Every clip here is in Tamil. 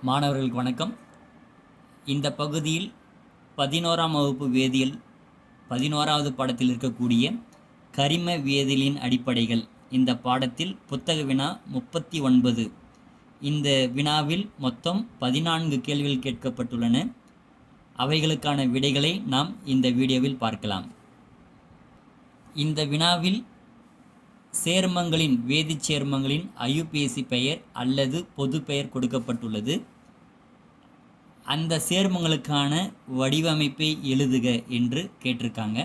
மாணவர்களுக்கு வணக்கம். இந்த பகுதியில் 11ஆம் வகுப்பு வேதியியல் 11வது பாடத்தில் இருக்கக்கூடிய கரிம வேதியியலின் அடிப்படைகள் இந்த பாடத்தில் புத்தக வினா 39. இந்த வினாவில் மொத்தம் 14 கேள்விகள் கேட்கப்பட்டுள்ளன. அவைகளுக்கான விடைகளை நாம் இந்த வீடியோவில் பார்க்கலாம். இந்த வினாவில் சேர்மங்களின் வேதிச் சேர்மங்களின் IUPAC பெயர் அல்லது பொது பெயர் கொடுக்கப்பட்டுள்ளது. அந்த சேர்மங்களுக்கான வடிவமைப்பை எழுதுக என்று கேட்டிருக்காங்க.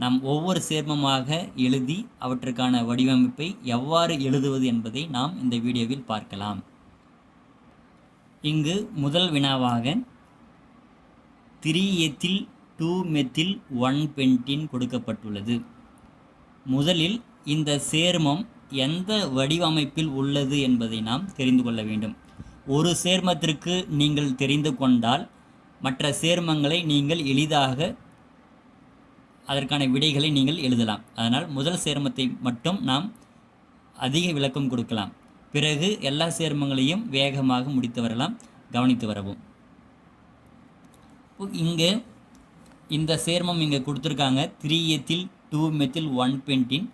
நாம் ஒவ்வொரு சேர்மமாக எழுதி அவற்றுக்கான வடிவமைப்பை எவ்வாறு எழுதுவது என்பதை நாம் இந்த வீடியோவில் பார்க்கலாம். இங்கு முதல் வினாவாக 3-எத்தில் 2-மெத்தில் 1-பென்டீன் கொடுக்கப்பட்டுள்ளது. முதலில் இந்த சேர்மம் எந்த வடிவமைப்பில் உள்ளது என்பதை நாம் தெரிந்து கொள்ள வேண்டும். ஒரு சேர்மத்திற்கு நீங்கள் தெரிந்து கொண்டால் மற்ற சேர்மங்களை நீங்கள் எளிதாக அதற்கான விடைகளை நீங்கள் எழுதலாம். அதனால் முதல் சேர்மத்தை மட்டும் நாம் அதிக விளக்கம் கொடுக்கலாம். பிறகு எல்லா சேர்மங்களையும் வேகமாக முடித்து வரலாம். கவனித்து வரவும். இங்கே இந்த சேர்மம் இங்கே கொடுத்துருக்காங்க. 3-எத்தில் 2-மெத்தில் 1-பென்டீன்.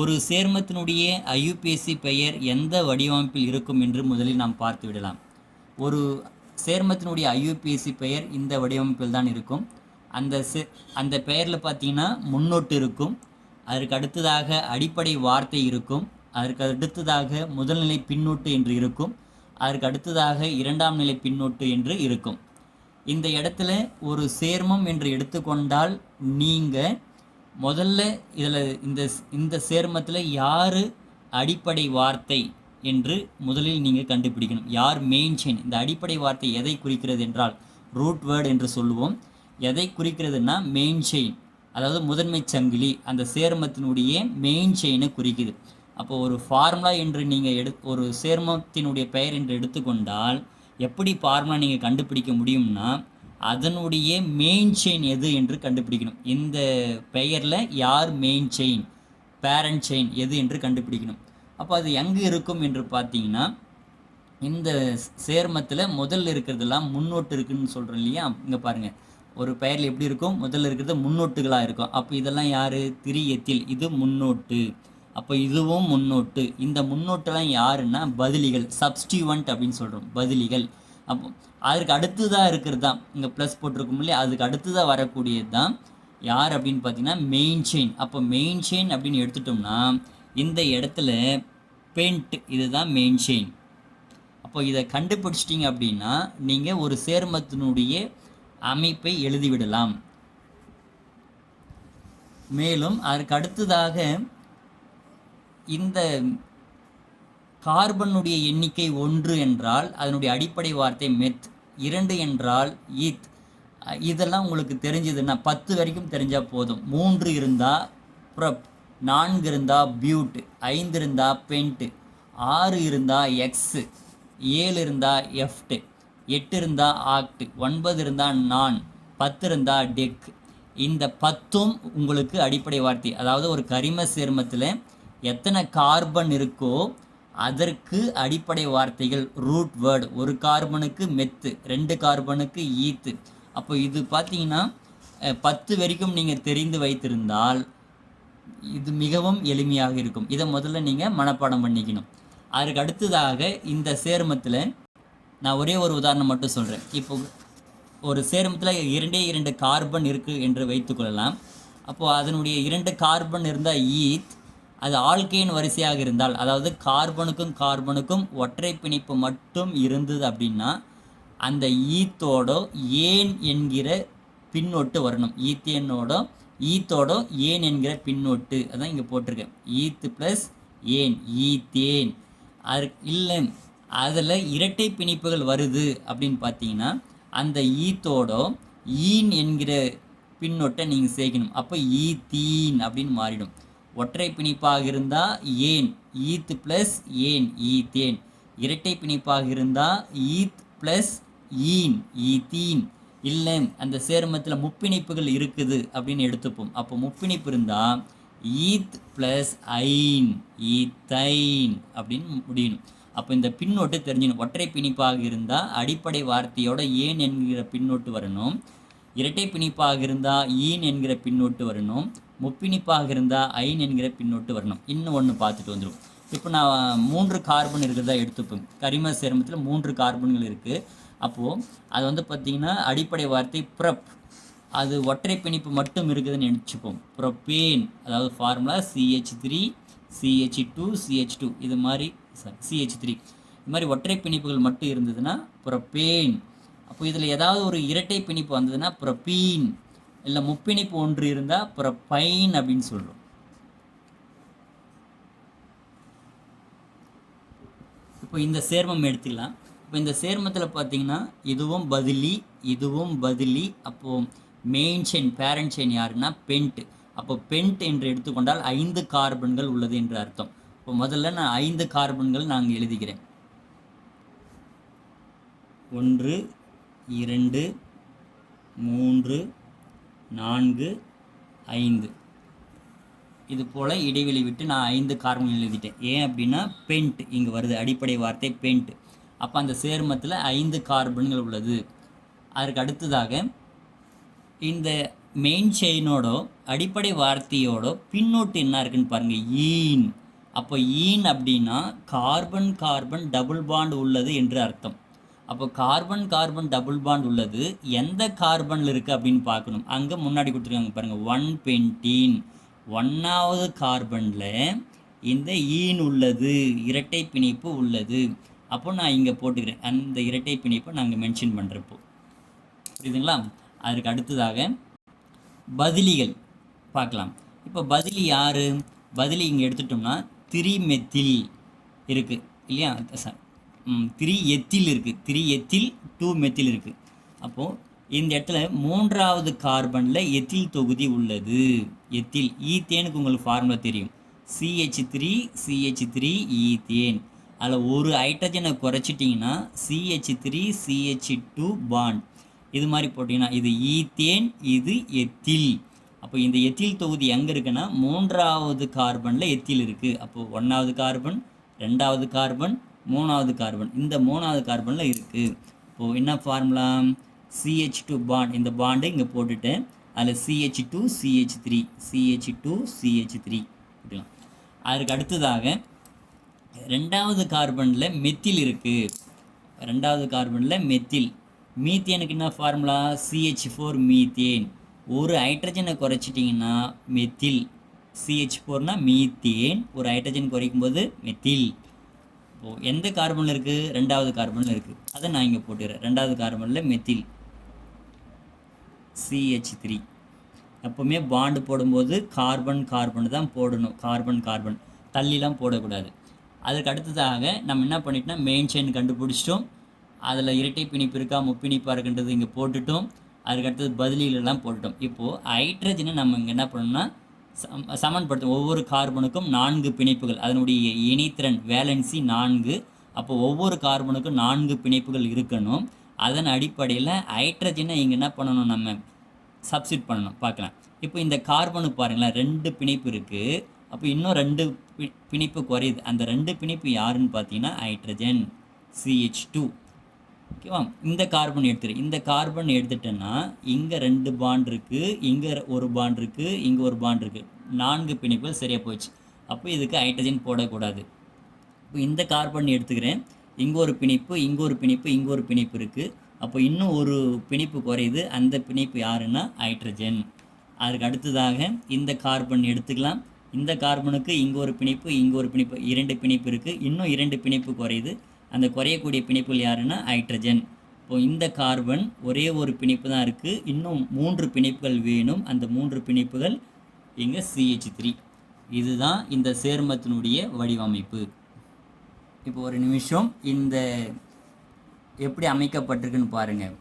ஒரு சேர்மத்தினுடைய IUPAC பெயர் எந்த வடிவமைப்பில் இருக்கும் என்று முதலில் நாம் பார்த்து விடலாம். ஒரு சேர்மத்தினுடைய IUPAC பெயர் இந்த வடிவமைப்பில் தான் இருக்கும். அந்த பெயரில் பார்த்தீங்கன்னா முன்னொட்டு இருக்கும். அதற்கு அடுத்ததாக அடிப்படை வார்த்தை இருக்கும். அதற்கு அடுத்ததாக முதல்நிலை பின்னொட்டு என்று இருக்கும். அதற்கு அடுத்ததாக இரண்டாம் நிலை பின்னொட்டு என்று இருக்கும். இந்த இடத்துல ஒரு சேர்மம் என்று எடுத்துக்கொண்டால் நீங்கள் முதல்ல இதில் இந்த சேர்மத்தில் யார் அடிப்படை வார்த்தை என்று முதலில் நீங்கள் கண்டுபிடிக்கணும். யார் மெயின் செயின். இந்த அடிப்படை வார்த்தை எதை குறிக்கிறது என்றால் ரூட் வேர்டு என்று சொல்லுவோம். எதை குறிக்கிறதுனா மெயின் செயின், அதாவது முதன்மை சங்கிலி. அந்த சேர்மத்தினுடைய மெயின் செயினை குறிக்குது. அப்போ ஒரு ஃபார்முலா என்று நீங்கள் ஒரு சேர்மத்தினுடைய பெயர் என்று எடுத்துக்கொண்டால் எப்படி ஃபார்முலா நீங்கள் கண்டுபிடிக்க முடியும்னா அதனுடைய மெயின் செயின் எது என்று கண்டுபிடிக்கணும். இந்த பெயரில் யார் மெயின் செயின், பேரண்ட் செயின் எது என்று கண்டுபிடிக்கணும். அப்போ அது எங்கே இருக்கும் என்று பார்த்தீங்கன்னா இந்த சேர்மத்தில் முதல்ல இருக்கிறதெல்லாம் முன்னோட்டு இருக்குதுன்னு சொல்கிறோம் இல்லையா. இங்கே பாருங்கள், ஒரு பெயரில் எப்படி இருக்கும், முதல்ல இருக்கிறது முன்னோட்டுகளாக இருக்கும். அப்போ இதெல்லாம் யார், 3-எத்தில் இது முன்னோட்டு. அப்போ இதுவும் முன்னோட்டு. இந்த முன்னோட்டெல்லாம் யாருன்னா பதிலிகள், சப்ஸ்டியூவன்ட் அப்படின்னு சொல்கிறோம், பதிலிகள். அப்போ அதற்கு அடுத்ததாக இருக்கிறது தான் இங்கே ப்ளஸ் போட்டிருக்கும் இல்லையா, அதுக்கு அடுத்ததாக வரக்கூடியது தான் யார் அப்படின்னு பார்த்தீங்கன்னா மெயின் செயின். அப்போ மெயின் செயின் அப்படின்னு எடுத்துட்டோம்னா இந்த இடத்துல பென்ட் இதுதான் மெயின் செயின். அப்போ இதை கண்டுபிடிச்சிட்டிங்க அப்படின்னா நீங்கள் ஒரு சேர்மத்தினுடைய அமைப்பை எழுதிவிடலாம். மேலும் அதற்கு அடுத்ததாக இந்த கார்பனுடைய எண்ணிக்கை 1 என்றால் அதனுடைய அடிப்படை வார்த்தை மெத், 2 என்றால் ஈத். இதெல்லாம் உங்களுக்கு தெரிஞ்சதுன்னா 10 வரைக்கும் தெரிஞ்சால் போதும். 3 இருந்தால் ப்ரப், 4 இருந்தால் பியூட், 5 இருந்தால் பென்ட், 6 இருந்தால் எக்ஸ், 7 இருந்தால் எஃப்ட், 8 இருந்தால் ஆக்ட், 9 இருந்தால் நான், 10 இருந்தால் டெக். இந்த 10ம் உங்களுக்கு அடிப்படை வார்த்தை. அதாவது ஒரு கரிம சேர்மத்தில் எத்தனை கார்பன் இருக்கோ அதற்கு அடிப்படை வார்த்தைகள் ரூட் வேர்டு. ஒரு கார்பனுக்கு மெத்து, 2 கார்பனுக்கு ஈத்து. அப்போ இது பார்த்தீங்கன்னா 10 வரைக்கும் நீங்கள் தெரிந்து வைத்திருந்தால் இது மிகவும் எளிமையாக இருக்கும். இதை முதல்ல நீங்கள் மனப்பாடம் பண்ணிக்கணும். அதுக்கு அடுத்ததாக இந்த சேர்மத்தில் நான் ஒரே ஒரு உதாரணம் மட்டும் சொல்கிறேன். இப்போ ஒரு சேர்மத்தில் 2 கார்பன் இருக்குது என்று வைத்துக்கொள்ளலாம். அப்போது அதனுடைய 2 கார்பன் இருந்தால் ஈத். அது ஆல்கேன் வரிசையாக இருந்தால், அதாவது கார்பனுக்கும் கார்பனுக்கும் ஒற்றை பிணைப்பு மட்டும் இருந்தது அப்படின்னா அந்த ஈத்தோட ஏன் என்கிற பின்னொட்டு வரணும். ஈத்தோட ஏன் என்கிற பின்னொட்டு அதான் இங்கே போட்டிருக்கேன். ஈத்து ப்ளஸ் ஏன், ஈத்தேன். அது இல்லை, அதில் இரட்டை பிணைப்புகள் வருது அப்படின்னு பார்த்தீங்கன்னா அந்த ஈத்தோட ஈன் என்கிற பின்னொட்டை நீங்கள் சேர்க்கணும். அப்போ ஈத்தீன் அப்படின்னு மாறிடும். ஒற்றை பிணைப்பாக இருந்தால் ஏன், ஈத் ப்ளஸ் ஏன், ஈத்தேன். இரட்டை பிணைப்பாக இருந்தால் ஈத் ப்ளஸ் ஈன், ஈத்தீன். இல்லை அந்த சேர்மத்தில் முப்பிணைப்புகள் இருக்குது அப்படின்னு எடுத்துப்போம். அப்போ முப்பிணைப்பு இருந்தால் ஈத் ப்ளஸ் ஐன், ஈத்தைன் அப்படின்னு முடியணும். அப்போ இந்த பின்னோட்டு தெரிஞ்சிடும். ஒற்றை பிணைப்பாக இருந்தால் அடிப்படை வார்த்தையோட ஏன் என்கிற பின்னோட்டு வரணும். இரட்டை பிணைப்பாக இருந்தால் ஈன் என்கிற பின்னோட்டு வரணும். முப்பிணைப்பாக இருந்தால் ஐன் என்கிற பின்னோட்டு வரணும். இன்னும் ஒன்று பார்த்துட்டு வந்துடும். இப்போ நான் 3 கார்பன் இருக்கிறதா எடுத்துப்பேன். கரிம சேர்மத்தில் 3 கார்பன்கள் இருக்குது. அப்போது அது வந்து பார்த்திங்கன்னா அடிப்படை வார்த்தை ப்ரப். அது ஒற்றை பிணைப்பு மட்டும் இருக்குதுன்னு நினச்சிப்போம். ப்ரொப்பேன், அதாவது ஃபார்முலா CH3 CH2 CH2 இது மாதிரி CH3 இது மாதிரி ஒற்றை பிணைப்புகள் மட்டும் இருந்ததுன்னா ப்ரொப்பேன். அப்போ இதில் ஏதாவது ஒரு இரட்டை பிணைப்பு வந்ததுன்னா ப்ரொப்பீன், இல்லை முப்பிணைப்பு ஒன்று இருந்தால் ப்ரொப்பைன் அப்படின்னு சொல்கிறோம். இப்போ இந்த சேர்மம் எடுத்துக்கலாம். இப்போ இந்த சேர்மத்தில் பார்த்தீங்கன்னா இதுவும் பதிலி இதுவும் பதிலி. அப்போது மெயின் செயின் பேரண்ட் செயின் யாருன்னா பென்ட். அப்போ பென்ட் என்று எடுத்துக்கொண்டால் 5 கார்பன்கள் உள்ளது என்று அர்த்தம். இப்போ முதல்ல நான் 5 கார்பன்கள் நான் எழுதிக்கிறேன். 1 2 3 4 5 இது போல் இடைவெளி விட்டு நான் 5 கார்பன் எழுதிட்டேன். ஏன் அப்படின்னா பென்ட் இங்கே வருது, அடிப்படை வார்த்தை பென்ட். அப்போ அந்த சேர்மத்தில் 5 கார்பன்கள் உள்ளது. அதற்கு அடுத்ததாக இந்த மெயின் செயினோட அடிப்படை வார்த்தையோட பின்னோட்டு என்ன இருக்குன்னு பாருங்கள், ஈன். அப்போ ஈன் அப்படின்னா கார்பன் கார்பன் டபுள் பாண்ட் உள்ளது என்று அர்த்தம். அப்போ கார்பன் கார்பன் டபுள் பாண்ட் உள்ளது எந்த கார்பனில் இருக்குது அப்படின்னு பார்க்கணும். அங்கே முன்னாடி கொடுத்துருக்காங்க பாருங்கள், 1 பென்டீன். 1வது கார்பனில் இந்த ஈன் உள்ளது, இரட்டை பிணைப்பு உள்ளது. அப்போ நான் இங்கே போட்டுக்கிறேன், அந்த இரட்டை பிணைப்பை நாங்கள் மென்ஷன் பண்ணுறப்போ. புரியுதுங்களா? அதற்கு அடுத்ததாக பதிலிகள் பார்க்கலாம். இப்போ பதிலி யார்? பதிலி இங்கே எடுத்துட்டோம்னா 3 மெத்தில் இருக்குது இல்லையா, 3 எத்தில் இருக்குது, 3 எத்தில் 2 மெத்தில் இருக்குது. அப்போது இந்த இடத்துல 3வது கார்பனில் எத்தில் தொகுதி உள்ளது. எத்தில் ஈத்தேனுக்கு உங்களுக்கு ஃபார்முலா தெரியும், CH3 CH3 ஈத்தேன். அதில் ஒரு ஹைட்ரஜனை குறைச்சிட்டிங்கன்னா CH3 CH2 பாண்ட். இது மாதிரி போட்டிங்கன்னா இது ஈத்தேன், இது எத்தில். அப்போ இந்த எத்தில் தொகுதி எங்கே இருக்குன்னா 3வது கார்பனில் எத்தில் இருக்குது. அப்போது 1வது கார்பன், 2வது கார்பன், 3வது கார்பன், இந்த 3வது கார்பனில் இருக்குது. இப்போது என்ன ஃபார்முலா, CH2 பாண்ட். இந்த பாண்டு இங்கே போட்டுட்டேன். அதில் CH2 CH3 CH2 CH3 போட்டுக்கலாம். அதுக்கு அடுத்ததாக 2வது கார்பனில் மெத்தில் இருக்குது. 2வது கார்பனில் மெத்தில். மீத்தேனுக்கு என்ன ஃபார்முலா, CH4 மீத்தேன். ஒரு ஹைட்ரஜனை குறைச்சிட்டிங்கன்னா மெத்தில். CH4னா மீத்தேன், ஒரு ஹைட்ரஜன் குறைக்கும் போது மெத்தில். இப்போது எந்த கார்பனில் இருக்குது, 2வது கார்பனில் இருக்குது. அதை நான் இங்கே போட்டுக்கிறேன். 2வது கார்பனில் மெத்தில் CH3. எப்போவுமே பாண்டு போடும்போது கார்பன் கார்பன் தான் போடணும், கார்பன் கார்பன் தள்ளிலாம் போடக்கூடாது. அதுக்கு அடுத்ததாக நம்ம என்ன பண்ணிட்டோம்னா மெயின் செயின் கண்டுபிடிச்சிட்டோம். அதில் இரட்டை பிணைப்பு இருக்கா முப்பிணைப்பாக இருக்குன்றது இங்கே போட்டுட்டோம். அதுக்கடுத்தது பதிலீலெல்லாம் போட்டுட்டோம். இப்போது ஹைட்ரஜனை நம்ம இங்கே என்ன பண்ணணும்னா சமன்படுத்தும். ஒவ்வொரு கார்பனுக்கும் 4 பிணைப்புகள், அதனுடைய இணைத்திறன் வேலன்சி 4. அப்போ ஒவ்வொரு கார்பனுக்கும் 4 பிணைப்புகள் இருக்கணும். அதன் அடிப்படையில் ஹைட்ரஜனை இங்கே என்ன பண்ணணும், நம்ம சப்ஸ்டிட் பண்ணணும். பார்க்கலாம். இப்போ இந்த கார்பனுக்கு பாருங்களேன் 2 பிணைப்பு இருக்குது. அப்போ இன்னும் 2 பிணைப்பு குறையுது. அந்த 2 பிணைப்பு யாருன்னு பார்த்தீங்கன்னா ஹைட்ரஜன் CH2. ஓகேவா? இந்த கார்பன் எடுத்துரு. இந்த கார்பன் எடுத்துட்டேன்னா இங்கே 2 பாண்ட் இருக்குது, இங்கே ஒரு பாண்ட் இருக்குது, இங்கே ஒரு பாண்ட் இருக்குது. 4 பிணைப்புகள் சரியாக போச்சு. அப்போ இதுக்கு ஹைட்ரஜன் போடக்கூடாது. இப்போ இந்த கார்பன் எடுத்துக்கிறேன். இங்கே ஒரு பிணைப்பு, இங்கே ஒரு பிணைப்பு, இங்கே ஒரு பிணைப்பு இருக்குது. அப்போ இன்னும் ஒரு பிணைப்பு குறையுது. அந்த பிணைப்பு யாருன்னா ஹைட்ரஜன். அதுக்கு அடுத்ததாக இந்த கார்பன் எடுத்துக்கலாம். இந்த கார்பனுக்கு இங்கே ஒரு பிணைப்பு, இங்கே ஒரு பிணைப்பு, 2 பிணைப்பு இருக்குது. இன்னும் 2 பிணைப்பு குறையுது. அந்த குறையக்கூடிய பிணைப்புகள் யாருன்னா ஹைட்ரஜன். இப்போது இந்த கார்பன் ஒரே ஒரு பிணைப்பு தான் இருக்குது, இன்னும் 3 பிணைப்புகள் வேணும். அந்த 3 பிணைப்புகள் இங்கே CH3. இதுதான் இந்த சேர்மத்தினுடைய வடிவமைப்பு. இப்போ ஒரு நிமிஷம் இந்த எப்படி அமைக்கப்பட்டிருக்குன்னு பாருங்கள்.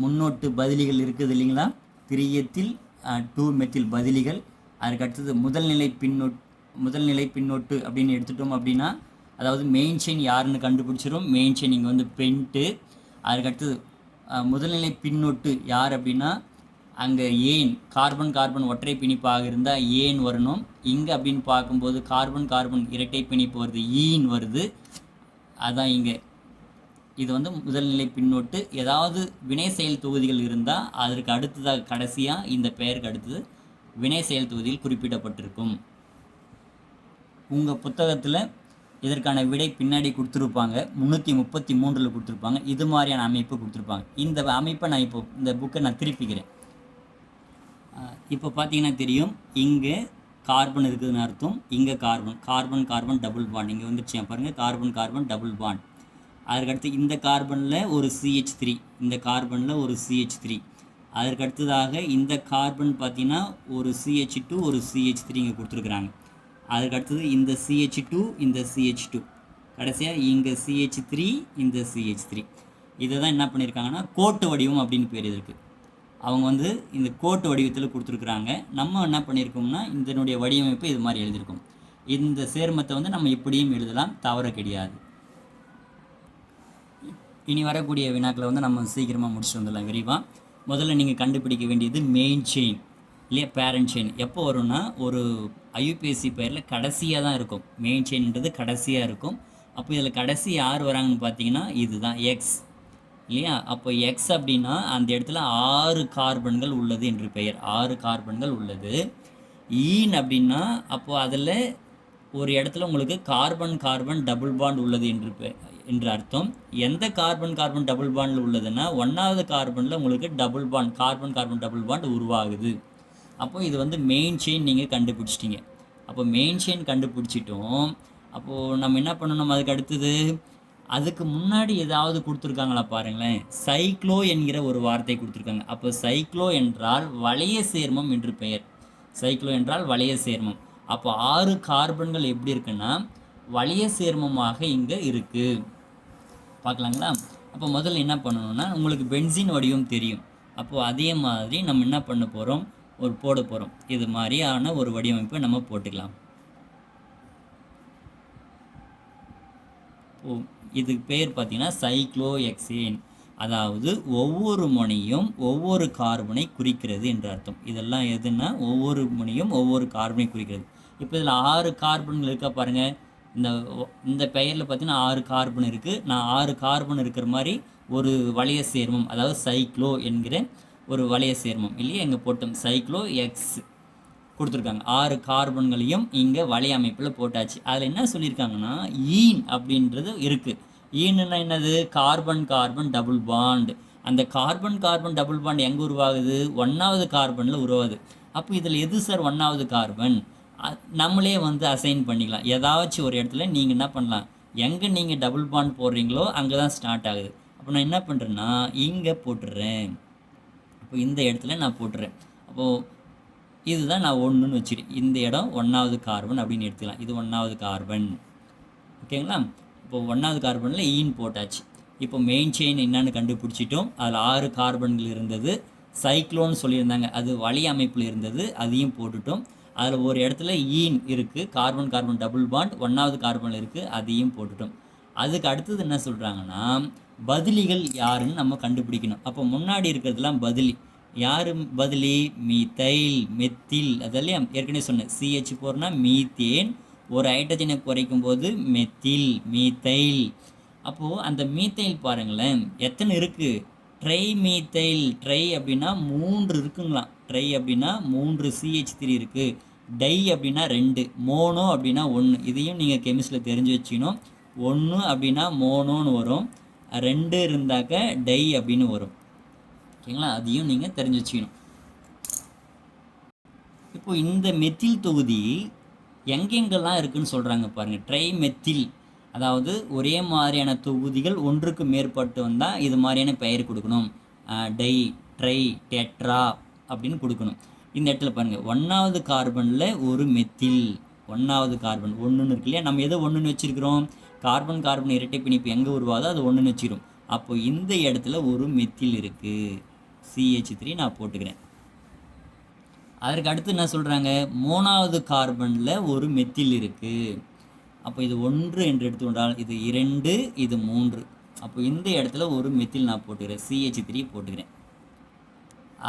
முன்னோட்டு பதிலிகள் இருக்குது இல்லைங்களா, 3 எத்தில் 2 மெத்தில் பதிலிகள். அதுக்கடுத்தது முதல்நிலை பின்னோட்டு அப்படின்னு எடுத்துட்டோம் அப்படின்னா, அதாவது மெயின் செயின் யாருன்னு கண்டுபிடிச்சிடும். மெயின் செயின் இங்கே வந்து பென்ட்டு. அதுக்கடுத்தது முதல்நிலை பின்னோட்டு யார் அப்படின்னா அங்கே ஏன், கார்பன் கார்பன் ஒற்றை பிணைப்பாக இருந்தால் ஏன் வரணும். இங்கே அப்படின்னு பார்க்கும்போது கார்பன் கார்பன் இரட்டை பிணைப்பு வருது, ஈன் வருது. அதான் இங்கே இது வந்து முதல்நிலை பின்னொட்டு. ஏதாவது வினை செயல் தொகுதிகள் இருந்தால் அதற்கு அடுத்ததாக கடைசியாக இந்த பெயருக்கு அடுத்தது வினை செயல் தொகுதியில் குறிப்பிடப்பட்டிருக்கும். உங்கள் புத்தகத்தில் இதற்கான விடை பின்னாடி கொடுத்துருப்பாங்க, 333 கொடுத்துருப்பாங்க. இது மாதிரியான அமைப்பு கொடுத்துருப்பாங்க. இந்த அமைப்பை நான் இப்போ இந்த புக்கை நான் திருப்பிக்கிறேன். இப்போ பார்த்தீங்கன்னா தெரியும், இங்கே கார்பன் இருக்குதுன்னு அர்த்தம். இங்கே கார்பன் டபுள் பாண்ட் இங்கே வந்துருச்சு பாருங்கள், கார்பன் டபுள் பாண்ட். அதற்கடுத்து இந்த கார்பனில் ஒரு CH3, இந்த கார்பனில் ஒரு CH3. அதற்கடுத்ததாக இந்த கார்பன் பார்த்திங்கன்னா ஒரு CH2 ஒரு CH3 இங்கே கொடுத்துருக்குறாங்க. அதுக்கடுத்தது இந்த CH2 இந்த CH2, கடைசியாக இங்கே CH3 இந்த CH3. இதை தான் என்ன பண்ணியிருக்காங்கன்னா கோட்டு வடிவம் அப்படின்னு பேர் இதற்கு. அவங்க வந்து இந்த கோட்டு வடிவத்தில் கொடுத்துருக்குறாங்க. நம்ம என்ன பண்ணியிருக்கோம்னா இதனுடைய வடிவமைப்பு இது மாதிரி எழுதியிருக்கோம். இந்த சேர்மத்தை வந்து நம்ம இப்படியும் எழுதலாம், தவறு கிடையாது. இனி வரக்கூடிய வினாக்களை வந்து நம்ம சீக்கிரமாக முடிச்சுட்டு வந்துடலாம் விரிவாக. முதல்ல நீங்கள் கண்டுபிடிக்க வேண்டியது மெயின் செயின் இல்லையா பேரண்ட் செயின். எப்போ வரும்னா ஒரு IUPAC பெயரில் கடைசியாக தான் இருக்கும். மெயின் செயின்ன்றது கடைசியாக இருக்கும். அப்போ இதில் கடைசி யார் வராங்கன்னு பார்த்தீங்கன்னா இதுதான் எக்ஸ் இல்லையா. அப்போ எக்ஸ் அப்படின்னா அந்த இடத்துல 6 கார்பன்கள் உள்ளது என்று பெயர். 6 கார்பன்கள் உள்ளது. ஈன் அப்படின்னா அப்போது அதில் ஒரு இடத்துல உங்களுக்கு கார்பன் டபுள் பாண்ட் உள்ளது என்று அர்த்தம். எந்த கார்பன் டபுள் பாண்டில் உள்ளதுன்னா 1வது கார்பனில் உங்களுக்கு double bond carbon double bond உருவாகுது. அப்போது இது வந்து மெயின் செயின் நீங்கள் கண்டுபிடிச்சிட்டிங்க. அப்போ மெயின் செயின் கண்டுபிடிச்சிட்டோம். அப்போது நம்ம என்ன பண்ணணும், அதுக்கு அடுத்தது அதுக்கு முன்னாடி ஏதாவது கொடுத்துருக்காங்களா பாருங்களேன். சைக்ளோ என்கிற ஒரு வார்த்தை கொடுத்துருக்காங்க. அப்போ சைக்ளோ என்றால் வளைய சேர்மம் என்று பெயர். சைக்ளோ என்றால் வளைய சேர்மம். அப்போ 6 கார்பன்கள் எப்படி இருக்குன்னா வளைய சேர்மமாக இங்கே இருக்குது. பார்க்கலாங்களா. அப்போ முதல்ல என்ன பண்ணணும்னா உங்களுக்கு பென்சீன் வடிவம் தெரியும். அப்போது அதே மாதிரி நம்ம என்ன பண்ண போகிறோம், போட போகிறோம். இது மாதிரியான ஒரு வடிவமைப்பை நம்ம போட்டுக்கலாம். இதுக்கு பேர் பார்த்தீங்கன்னா சைக்ளோஹெக்சேன். அதாவது ஒவ்வொரு முனையும் ஒவ்வொரு கார்பனை குறிக்கிறது என்று அர்த்தம். இதெல்லாம் எதுன்னா ஒவ்வொரு முனையும் ஒவ்வொரு கார்பனை குறிக்கிறது. இப்போ இதில் 6 கார்பன்கள் இருக்கா பாருங்கள். இந்த பெயரில் பார்த்தீங்கன்னா 6 கார்பன் இருக்குது. நான் 6 கார்பன் இருக்கிற மாதிரி ஒரு வளைய சேர்மம், அதாவது சைக்ளோ என்கிற ஒரு வளைய சேர்மம் இல்லையா இங்கே போட்டோம். சைக்ளோ எக்ஸ் கொடுத்துருக்காங்க. 6 கார்பன்களையும் இங்கே வளைய அமைப்பில் போட்டாச்சு. அதில் என்ன சொல்லியிருக்காங்கன்னா ஈன் அப்படின்றது இருக்குது. ஈன்னா என்னது, கார்பன் டபுள் பாண்ட். அந்த கார்பன் டபுள் பாண்ட் எங்கே உருவாகுது, 1வது கார்பனில் உருவாகுது. அப்போ இதில் எது சார் 1வது கார்பன், நம்மளே வந்து அசைன் பண்ணிக்கலாம். ஏதாச்சும் ஒரு இடத்துல நீங்கள் என்ன பண்ணலாம், எங்கே நீங்கள் டபுள் பாண்ட் போடுறீங்களோ அங்கே தான் ஸ்டார்ட் ஆகுது. அப்போ நான் என்ன பண்ணுறேன்னா இங்கே போட்டுடுறேன். அப்போ இந்த இடத்துல நான் போட்டுறேன். அப்போது இதுதான் நான் 1ன்னு வச்சுருக்கேன். இந்த இடம் 1வது கார்பன் அப்படின்னு எடுத்துக்கலாம். இது 1வது கார்பன், ஓகேங்களா. இப்போ 1வது கார்பனில் ஈன் போட்டாச்சு. இப்போ மெயின் செயின் என்னன்னு கண்டுபிடிச்சிட்டோம். அதில் 6 கார்பன்கள் இருந்தது. சைக்ளோன்னு சொல்லியிருந்தாங்க, அது வளைய அமைப்பில் இருந்தது, அதையும் போட்டுட்டோம். அதில் ஒரு இடத்துல ஈன் இருக்குது, கார்பன் டபுள் பாண்ட் 1வது கார்பனில் இருக்குது, அதையும் போட்டுட்டோம். அதுக்கு அடுத்தது என்ன சொல்கிறாங்கன்னா பதிலிகள் யாருன்னு நம்ம கண்டுபிடிக்கணும். அப்போ முன்னாடி இருக்கிறதுலாம் பதிலி. யார் பதிலி, மீத்தைல், மெத்தில், அதெல்லாம் ஏற்கனவே சொன்னேன். CH4னா மீத்தேன், ஒரு ஹைட்ரஜனை குறைக்கும் போது மெத்தில், மீத்தைல். அப்போது அந்த மீத்தைல் பாருங்களேன் எத்தனை இருக்குது, ட்ரை மீத்தைல். ட்ரை அப்படின்னா 3 இருக்குங்களாம். ட்ரை அப்படின்னா 3 CH3 இருக்குது. டை அப்படின்னா 2, மோனோ அப்படின்னா 1. இதையும் நீங்கள் கெமிஸ்ட்ரியில் தெரிஞ்சு வச்சுக்கணும். 1 அப்படின்னா மோனோன்னு வரும், 2 இருந்தாக்க டை அப்படின்னு வரும், ஓகேங்களா. அதையும் நீங்கள் தெரிஞ்சு வச்சுக்கணும். இப்போது இந்த மெத்தில் தொகுதி எங்கெங்கெல்லாம் இருக்குதுன்னு சொல்கிறாங்க பாருங்கள். ட்ரை மெத்தில், அதாவது ஒரே மாதிரியான தொகுதிகள் ஒன்றுக்கு மேற்பட்டு வந்தால் இது மாதிரியான பெயர் கொடுக்கணும். டை, ட்ரை, டெட்ரா அப்படின்னு கொடுக்கணும். இந்த இடத்துல பாருங்கள் 1வது கார்பனில் ஒரு மெத்தில், 1வது கார்பன் 1ன்னு இருக்கு இல்லையா. நம்ம எதை 1ன்னு வச்சுருக்கிறோம், கார்பன் இரட்டை பிணைப்பு எங்கே உருவாதோ அது 1ன்னு வச்சுக்கிறோம். அப்போது இந்த இடத்துல ஒரு மெத்தில் இருக்குது, CH3 நான் போட்டுக்கிறேன். அதற்கு அடுத்து என்ன சொல்கிறாங்க, 3வது கார்பனில் ஒரு மெத்தில் இருக்குது. அப்போ இது 1 என்று எடுத்துக்கொண்டால் இது 2, இது 3. அப்போ இந்த இடத்துல ஒரு மெத்தில் நான் போட்டுக்கிறேன், CH3 போட்டுக்கிறேன்.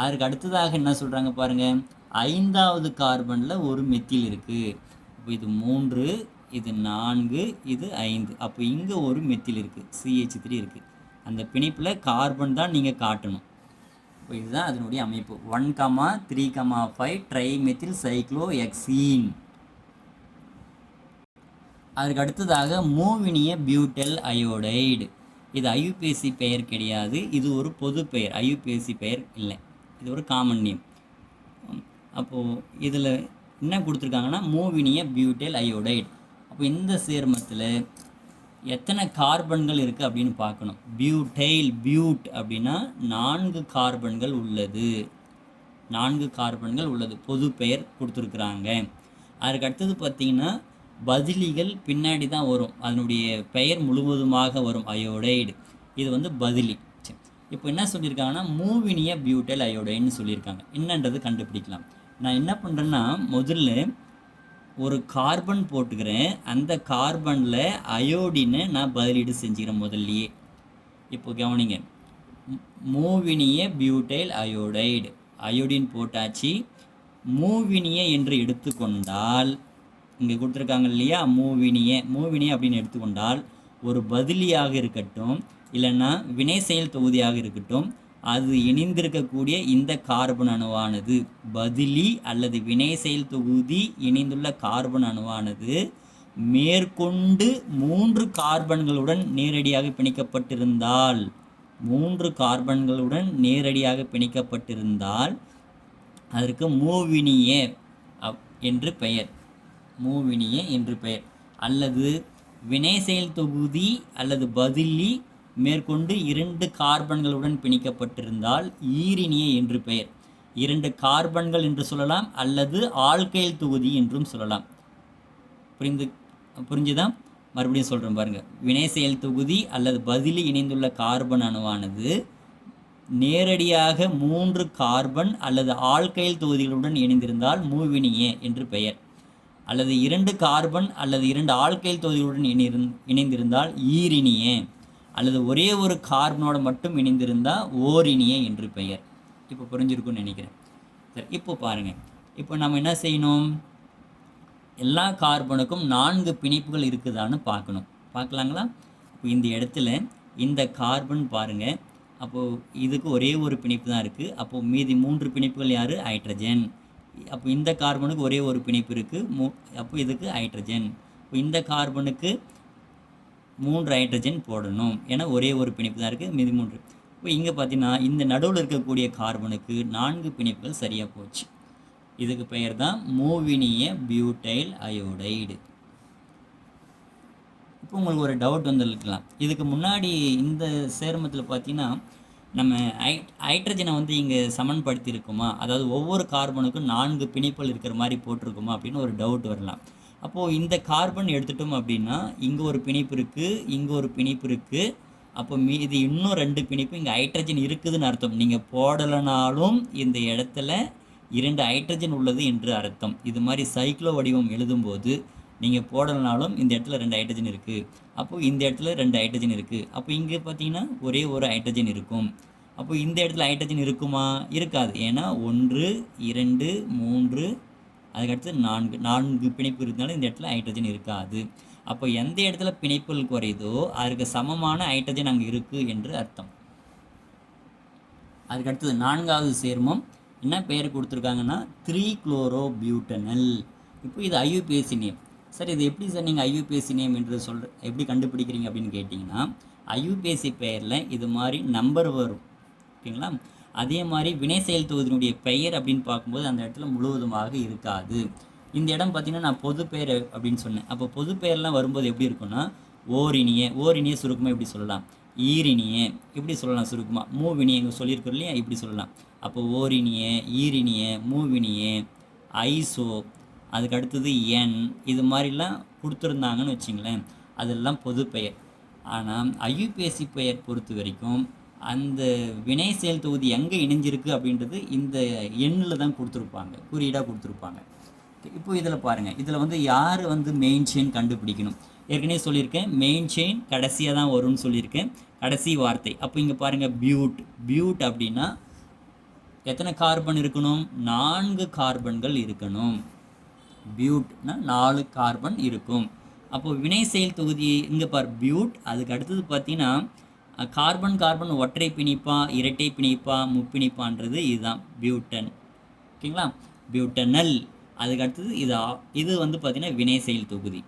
அதற்கு அடுத்ததாக என்ன சொல்கிறாங்க பாருங்கள், 5வது கார்பனில் ஒரு மெத்தில் இருக்குது. இப்போ இது 3, இது 4, இது 5. அப்போ இங்கே ஒரு மெத்தில் இருக்குது, CH3 இருக்குது. அந்த பிணைப்பில் கார்பன் தான் நீங்கள் காட்டணும். இப்போ இதுதான் அதனுடைய அமைப்பு. 1,3,5 ட்ரைமெத்தில் சைக்ளோஹெக்சீன். அதுக்கு அடுத்ததாக மூவினிய பியூட்டல் அயோடைடு. இது IUPAC பெயர் கிடையாது, இது ஒரு பொது பெயர், IUPAC பெயர் இல்லை, இது ஒரு காமன் நேம். அப்போது இதில் என்ன கொடுத்துருக்காங்கன்னா மூவினிய பியூட்டல் அயோடைடு. அப்போ இந்த சேர்மத்தில் எத்தனை கார்பன்கள் இருக்குது அப்படின்னு பார்க்கணும். பியூட் அப்படின்னா 4 கார்பன்கள் உள்ளது, 4 கார்பன்கள் உள்ளது, பொது பெயர் கொடுத்துருக்குறாங்க. அதுக்கு அடுத்தது பார்த்திங்கன்னா பதிலிகள் பின்னாடி தான் வரும், அதனுடைய பெயர் முழுவதுமாக வரும், அயோடைடு. இது வந்து பதிலி. இப்போ என்ன சொல்லியிருக்காங்கன்னா மூவினிய பியூட்டல் அயோடைடுன்னு சொல்லியிருக்காங்க. என்னன்றது கண்டுபிடிக்கலாம். நான் என்ன பண்ணுறேன்னா முதல்ல ஒரு கார்பன் போட்டுக்கிறேன், அந்த கார்பனில் அயோடினை நான் பதிலீடு செஞ்சுக்கிறேன் முதல்லையே. இப்போ கவனிங்க, மூவினிய பியூட்டைல் அயோடைடு, அயோடின் போட்டாச்சு. மூவினிய என்று எடுத்துக்கொண்டால் இங்கே கொடுத்துருக்காங்க இல்லையா, மூவினிய அப்படின்னு எடுத்துக்கொண்டால் ஒரு பதிலியாக இருக்கட்டும், இல்லைன்னா வினை செயல் தொகுதியாக இருக்கட்டும், அது இணைந்திருக்கக்கூடிய இந்த கார்பன் அணுவானது, பதிலி அல்லது வினை செயல் தொகுதி இணைந்துள்ள கார்பன் அணுவானது மேற்கொண்டு 3 கார்பன்களுடன் நேரடியாக பிணைக்கப்பட்டிருந்தால், 3 கார்பன்களுடன் நேரடியாக பிணைக்கப்பட்டிருந்தால் அதற்கு மூவினிய என்று பெயர், மூவினிய என்று பெயர். அல்லது வினை செயல் தொகுதி அல்லது பதிலி மேற்கொண்டு 2 கார்பன்களுடன் பிணைக்கப்பட்டிருந்தால் ஈரினிய என்று பெயர். 2 கார்பன்கள் என்று சொல்லலாம், அல்லது ஆல்கைல் தொகுதி என்றும் சொல்லலாம். புரிஞ்சுதான்? மறுபடியும் சொல்கிறேன் பாருங்கள். வினை செயல் தொகுதி அல்லது பதிலி இணைந்துள்ள கார்பன் அணுவானது நேரடியாக 3 கார்பன் அல்லது ஆல்கைல் தொகுதிகளுடன் இணைந்திருந்தால் மூவினிய என்று பெயர். அல்லது 2 கார்பன் அல்லது 2 ஆல்கைல் தொகுதிகளுடன் இணைந்திருந்தால் ஈரினிய, அல்லது ஒரே ஒரு கார்பனோட மட்டும் இணைந்திருந்தால் ஓரினிய என்று பெயர். இப்போ புரிஞ்சிருக்குன்னு நினைக்கிறேன். சரி, இப்போ பாருங்கள். இப்போ நம்ம என்ன செய்யணும், எல்லா கார்பனுக்கும் 4 பிணைப்புகள் இருக்குதான்னு பார்க்கணும். பார்க்கலாங்களா? இப்போ இந்த இடத்துல இந்த கார்பன் பாருங்கள், அப்போது இதுக்கு ஒரே ஒரு பிணைப்பு தான் இருக்குது. அப்போது மீதி 3 பிணைப்புகள் யார்? ஹைட்ரஜன். அப்போ இந்த கார்பனுக்கு ஒரே ஒரு பிணைப்பு இருக்குது, அப்போ இதுக்கு ஹைட்ரஜன். இப்போ இந்த கார்பனுக்கு 3 ஹைட்ரஜன் போடணும், ஏன்னா ஒரே ஒரு பிணைப்பு தான் இருக்குது, மீதி 3. இப்போ இங்கே பார்த்தீங்கன்னா இந்த நடுவில் இருக்கக்கூடிய கார்பனுக்கு 4 பிணைப்புகள் சரியாக போச்சு. இதுக்கு பெயர் தான் மூவினிய பியூட்டைல் அயோடைடு. இப்போ உங்களுக்கு ஒரு டவுட் வந்துருக்கலாம், இதுக்கு முன்னாடி இந்த சேர்மத்தில் பார்த்தீங்கன்னா நம்ம ஹைட்ரஜனை வந்து இங்கே சமன்படுத்தியிருக்குமா, அதாவது ஒவ்வொரு கார்பனுக்கும் 4 பிணைப்புகள் இருக்கிற மாதிரி போட்டிருக்குமா அப்படின்னு ஒரு டவுட் வரலாம். அப்போது இந்த கார்பன் எடுத்துட்டோம் அப்படின்னா இங்கே ஒரு பிணைப்பு இருக்குது, இங்கே ஒரு பிணைப்பு இருக்குது. அப்போ மீதி இன்னும் 2 பிணைப்பு இங்கே ஹைட்ரஜன் இருக்குதுன்னு அர்த்தம். நீங்கள் போடலைனாலும் இந்த இடத்துல 2 ஹைட்ரஜன் உள்ளது என்று அர்த்தம். இது மாதிரி சைக்ளோ வடிவம் எழுதும்போது நீங்கள் போடலைனாலும் இந்த இடத்துல 2 ஹைட்ரஜன் இருக்குது, அப்போது இந்த இடத்துல 2 ஹைட்ரஜன் இருக்குது. அப்போ இங்கே பார்த்தீங்கன்னா ஒரே ஒரு ஹைட்ரஜன் இருக்கும். அப்போ இந்த இடத்துல ஹைட்ரஜன் இருக்குமா? இருக்காது. ஏன்னா 1, 2, 3, அதுக்கடுத்து 4 பிணைப்பு இருந்தாலும் இந்த இடத்துல ஹைட்ரஜன் இருக்காது. அப்போ எந்த இடத்துல பிணைப்புகள் குறையுதோ அதுக்கு சமமான ஹைட்ரஜன் அங்கே இருக்குது என்று அர்த்தம். அதுக்கடுத்தது 4வது சேர்மம் என்ன பெயர் கொடுத்துருக்காங்கன்னா 3-குளோரோபியூட்டனல். இப்போ இது IUPAC நேம். சார் இது எப்படி சார் நீங்கள் IUPAC நேம் என்று எப்படி கண்டுபிடிக்கிறீங்க அப்படின்னு கேட்டிங்கன்னா, IUPAC பெயரில் இது மாதிரி நம்பர் வரும், ஓகேங்களா? அதே மாதிரி வினை செயல் தொகுதியினுடைய பெயர் அப்படின்னு பார்க்கும்போது அந்த இடத்துல முழுவதுமாக இருக்காது. இந்த இடம் பார்த்திங்கன்னா நான் பொது பெயர் அப்படின்னு சொன்னேன். அப்போ பொது பெயர்லாம் வரும்போது எப்படி இருக்குன்னா ஓரினிய சுருக்கமாக எப்படி சொல்லலாம், ஈரினிய இப்படி சொல்லலாம் சுருக்கமாக. மூவினிய இங்கே சொல்லியிருக்கோம் இல்லையா, இப்படி சொல்லலாம். அப்போ ஓரினிய, ஈரினிய, மூவினிய, ஐசோ, அதுக்கு அடுத்தது என், இது மாதிரிலாம் கொடுத்துருந்தாங்கன்னு வச்சிங்களேன், அதெல்லாம் பொது பெயர். ஆனால் IUPAC பெயர் பொறுத்த வரைக்கும் அந்த வினை செயல் தொகுதி எங்கே இணைஞ்சிருக்கு அப்படின்றது இந்த எண்ணில் தான் கொடுத்துருப்பாங்க, குறியீடாக கொடுத்துருப்பாங்க. இப்போ இதில் பாருங்கள், இதில் வந்து யார் வந்து மெயின் செயின் கண்டுபிடிக்கணும். ஏற்கனவே சொல்லியிருக்கேன், மெயின் செயின் கடைசியாக தான் வரும்னு சொல்லியிருக்கேன், கடைசி வார்த்தை. அப்போ இங்கே பாருங்கள், பியூட் அப்படின்னா எத்தனை கார்பன் இருக்கணும்? 4 கார்பன்கள் இருக்கணும். பியூட்னா 4 கார்பன் இருக்கும். அப்போ வினை செயல் தொகுதி இங்கே பார் பியூட். அதுக்கு அடுத்தது பார்த்தீங்கன்னா கார்பன் கார்பன் ஒற்றை பிணைப்பா இரட்டை பிணைப்பா முப்பிணைப்பான்றது இதுதான் பியூட்டன். ஓகேங்களா, பியூட்டனல். அதுக்கு அடுத்தது இது வந்து பார்த்தீங்கன்னா வினை செயல் தொகுதி.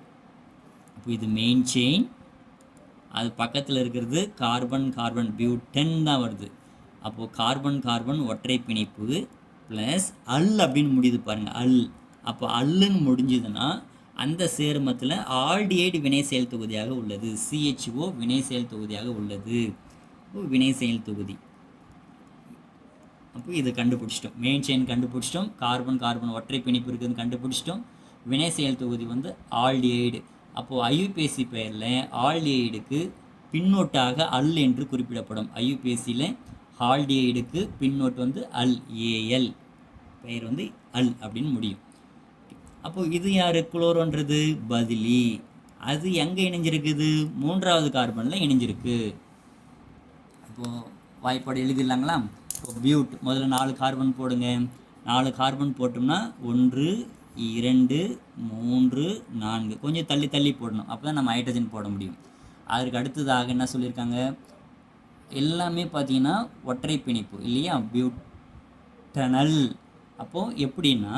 அப்போ இது மெயின் செயின், அது பக்கத்தில் இருக்கிறது கார்பன் கார்பன் பியூட்டன் தான் வருது. அப்போது கார்பன் கார்பன் ஒற்றை பிணைப்பு ப்ளஸ் அல் அப்படின்னு முடியுது பாருங்கள், அல். அப்போ அல்லுன்னு முடிஞ்சதுன்னா அந்த சேர்மத்தில் ஆல்டிஹைடு வினை செயல் தொகுதியாக உள்ளது, CHO வினை செயல் தொகுதியாக உள்ளது. அப்போ வினை செயல் தொகுதி. அப்போ இது கண்டுபிடிச்சிட்டோம், மெயின் செயின் கண்டுபிடிச்சிட்டோம், கார்பன் கார்பன் ஒற்றை பிணைப்பு இருக்குதுன்னு கண்டுபிடிச்சிட்டோம். வினை செயல் தொகுதி வந்து ஆல்டிஹைடு. அப்போது IUPAC பெயரில் ஆல்டிஹைடுக்கு பின்னோட்டாக அல் என்று குறிப்பிடப்படும். IUPACயில் ஆல்டிஹைடுக்கு பின்னோட்டு வந்து அல், AL பெயர் வந்து அல் அப்படின்னு முடியும். அப்போது இது யார், குளோரோன்றது பதிலி. அது எங்கே இணைஞ்சிருக்குது, 3வது கார்பனில் இணைஞ்சிருக்கு. இப்போது வாய்ப்பாடு எழுதிடலாங்களா. இப்போ பியூட் முதல்ல 4 கார்பன் போடுங்க. 4 கார்பன் போட்டோம்னா 1 2 3 4 கொஞ்சம் தள்ளி தள்ளி போடணும், அப்போ தான் நம்ம ஹைட்ரஜன் போட முடியும். அதற்கு அடுத்ததாக என்ன சொல்லியிருக்காங்க, எல்லாமே பார்த்தீங்கன்னா ஒற்றை பிணைப்பு இல்லையா, பியூட்டனல். அப்போது எப்படின்னா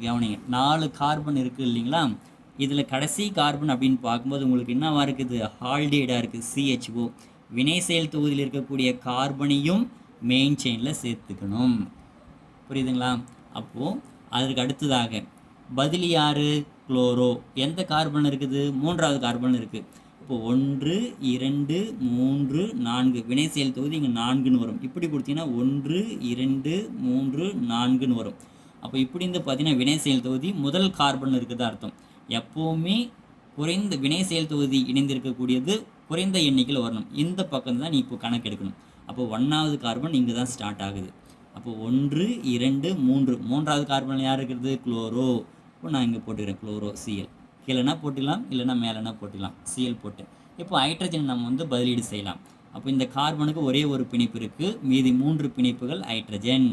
கவனிங்க, 4 கார்பன் இருக்குது இல்லைங்களா, இதில் கடைசி கார்பன் அப்படின்னு பார்க்கும்போது உங்களுக்கு என்னவா இருக்குது, ஆல்டிஹைடாக இருக்குது, CHO. வினை செயல் தொகுதியில் இருக்கக்கூடிய கார்பனையும் மெயின் செயினில் சேர்த்துக்கணும், புரியுதுங்களா. அப்போது அதற்கு அடுத்ததாக பதிலி யார், குளோரோ. எந்த கார்பன் இருக்குது, 3வது கார்பன் இருக்குது. இப்போது 1 2 3 4 வினை செயல் தொகுதி இங்கே 4ன்னு வரும். இப்படி கொடுத்தீங்கன்னா 1 2 3 4ன்னு வரும். அப்போ இப்படி இருந்து பார்த்தீங்கன்னா வினை செயல் தொகுதி முதல் கார்பன் இருக்குதா அர்த்தம். எப்போவுமே குறைந்த வினை செயல் தொகுதி இணைந்திருக்கக்கூடியது குறைந்த எண்ணிக்கையில் வரணும். இந்த பக்கம் தான் நீ இப்போ கணக்கு எடுக்கணும். அப்போ 1வது கார்பன் இங்கே தான் ஸ்டார்ட் ஆகுது. அப்போ 1 2 3 3வது கார்பன் யார் இருக்கிறது, குளோரோ. இப்போ நான் இங்கே போட்டுக்கிறேன் குளோரோ, Cl. கீழேனா போட்டுக்கலாம், இல்லைனா மேலேனா போட்டுக்கலாம், Cl போட்டு. இப்போ ஹைட்ரஜன் நம்ம வந்து பதிலீடு செய்யலாம். அப்போ இந்த கார்பனுக்கு ஒரே ஒரு பிணைப்பு இருக்குது, மீதி 3 பிணைப்புகள் ஹைட்ரஜன்.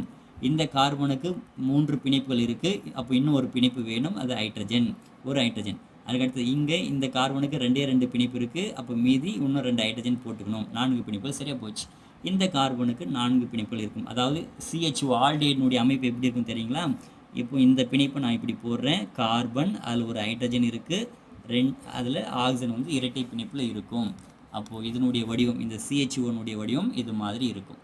இந்த கார்பனுக்கு 3 பிணைப்புகள் இருக்குது, அப்போ இன்னும் ஒரு பிணைப்பு வேணும், அது ஹைட்ரஜன், ஒரு ஹைட்ரஜன். அதுக்கடுத்து இங்கே இந்த கார்பனுக்கு 2 பிணைப்பு இருக்குது, அப்போ மீதி இன்னும் 2 ஹைட்ரஜன் போட்டுக்கணும், 4 பிணைப்புகள். சரியாக போச்சு. இந்த கார்பனுக்கு 4 பிணைப்புகள் இருக்கும். அதாவது CHO ஆல்டிஹைடினுடைய அமைப்பு எப்படி இருக்கும் தெரியுங்களா. இப்போ இந்த பிணைப்பை நான் இப்படி போடுறேன், கார்பன், அதில் ஒரு ஹைட்ரஜன் இருக்குது, அதில் ஆக்சிஜன் வந்து இரட்டை பிணைப்பில் இருக்கும். அப்போது இதனுடைய வடிவம், இந்த CHOனுடைய வடிவம் இது மாதிரி இருக்கும்.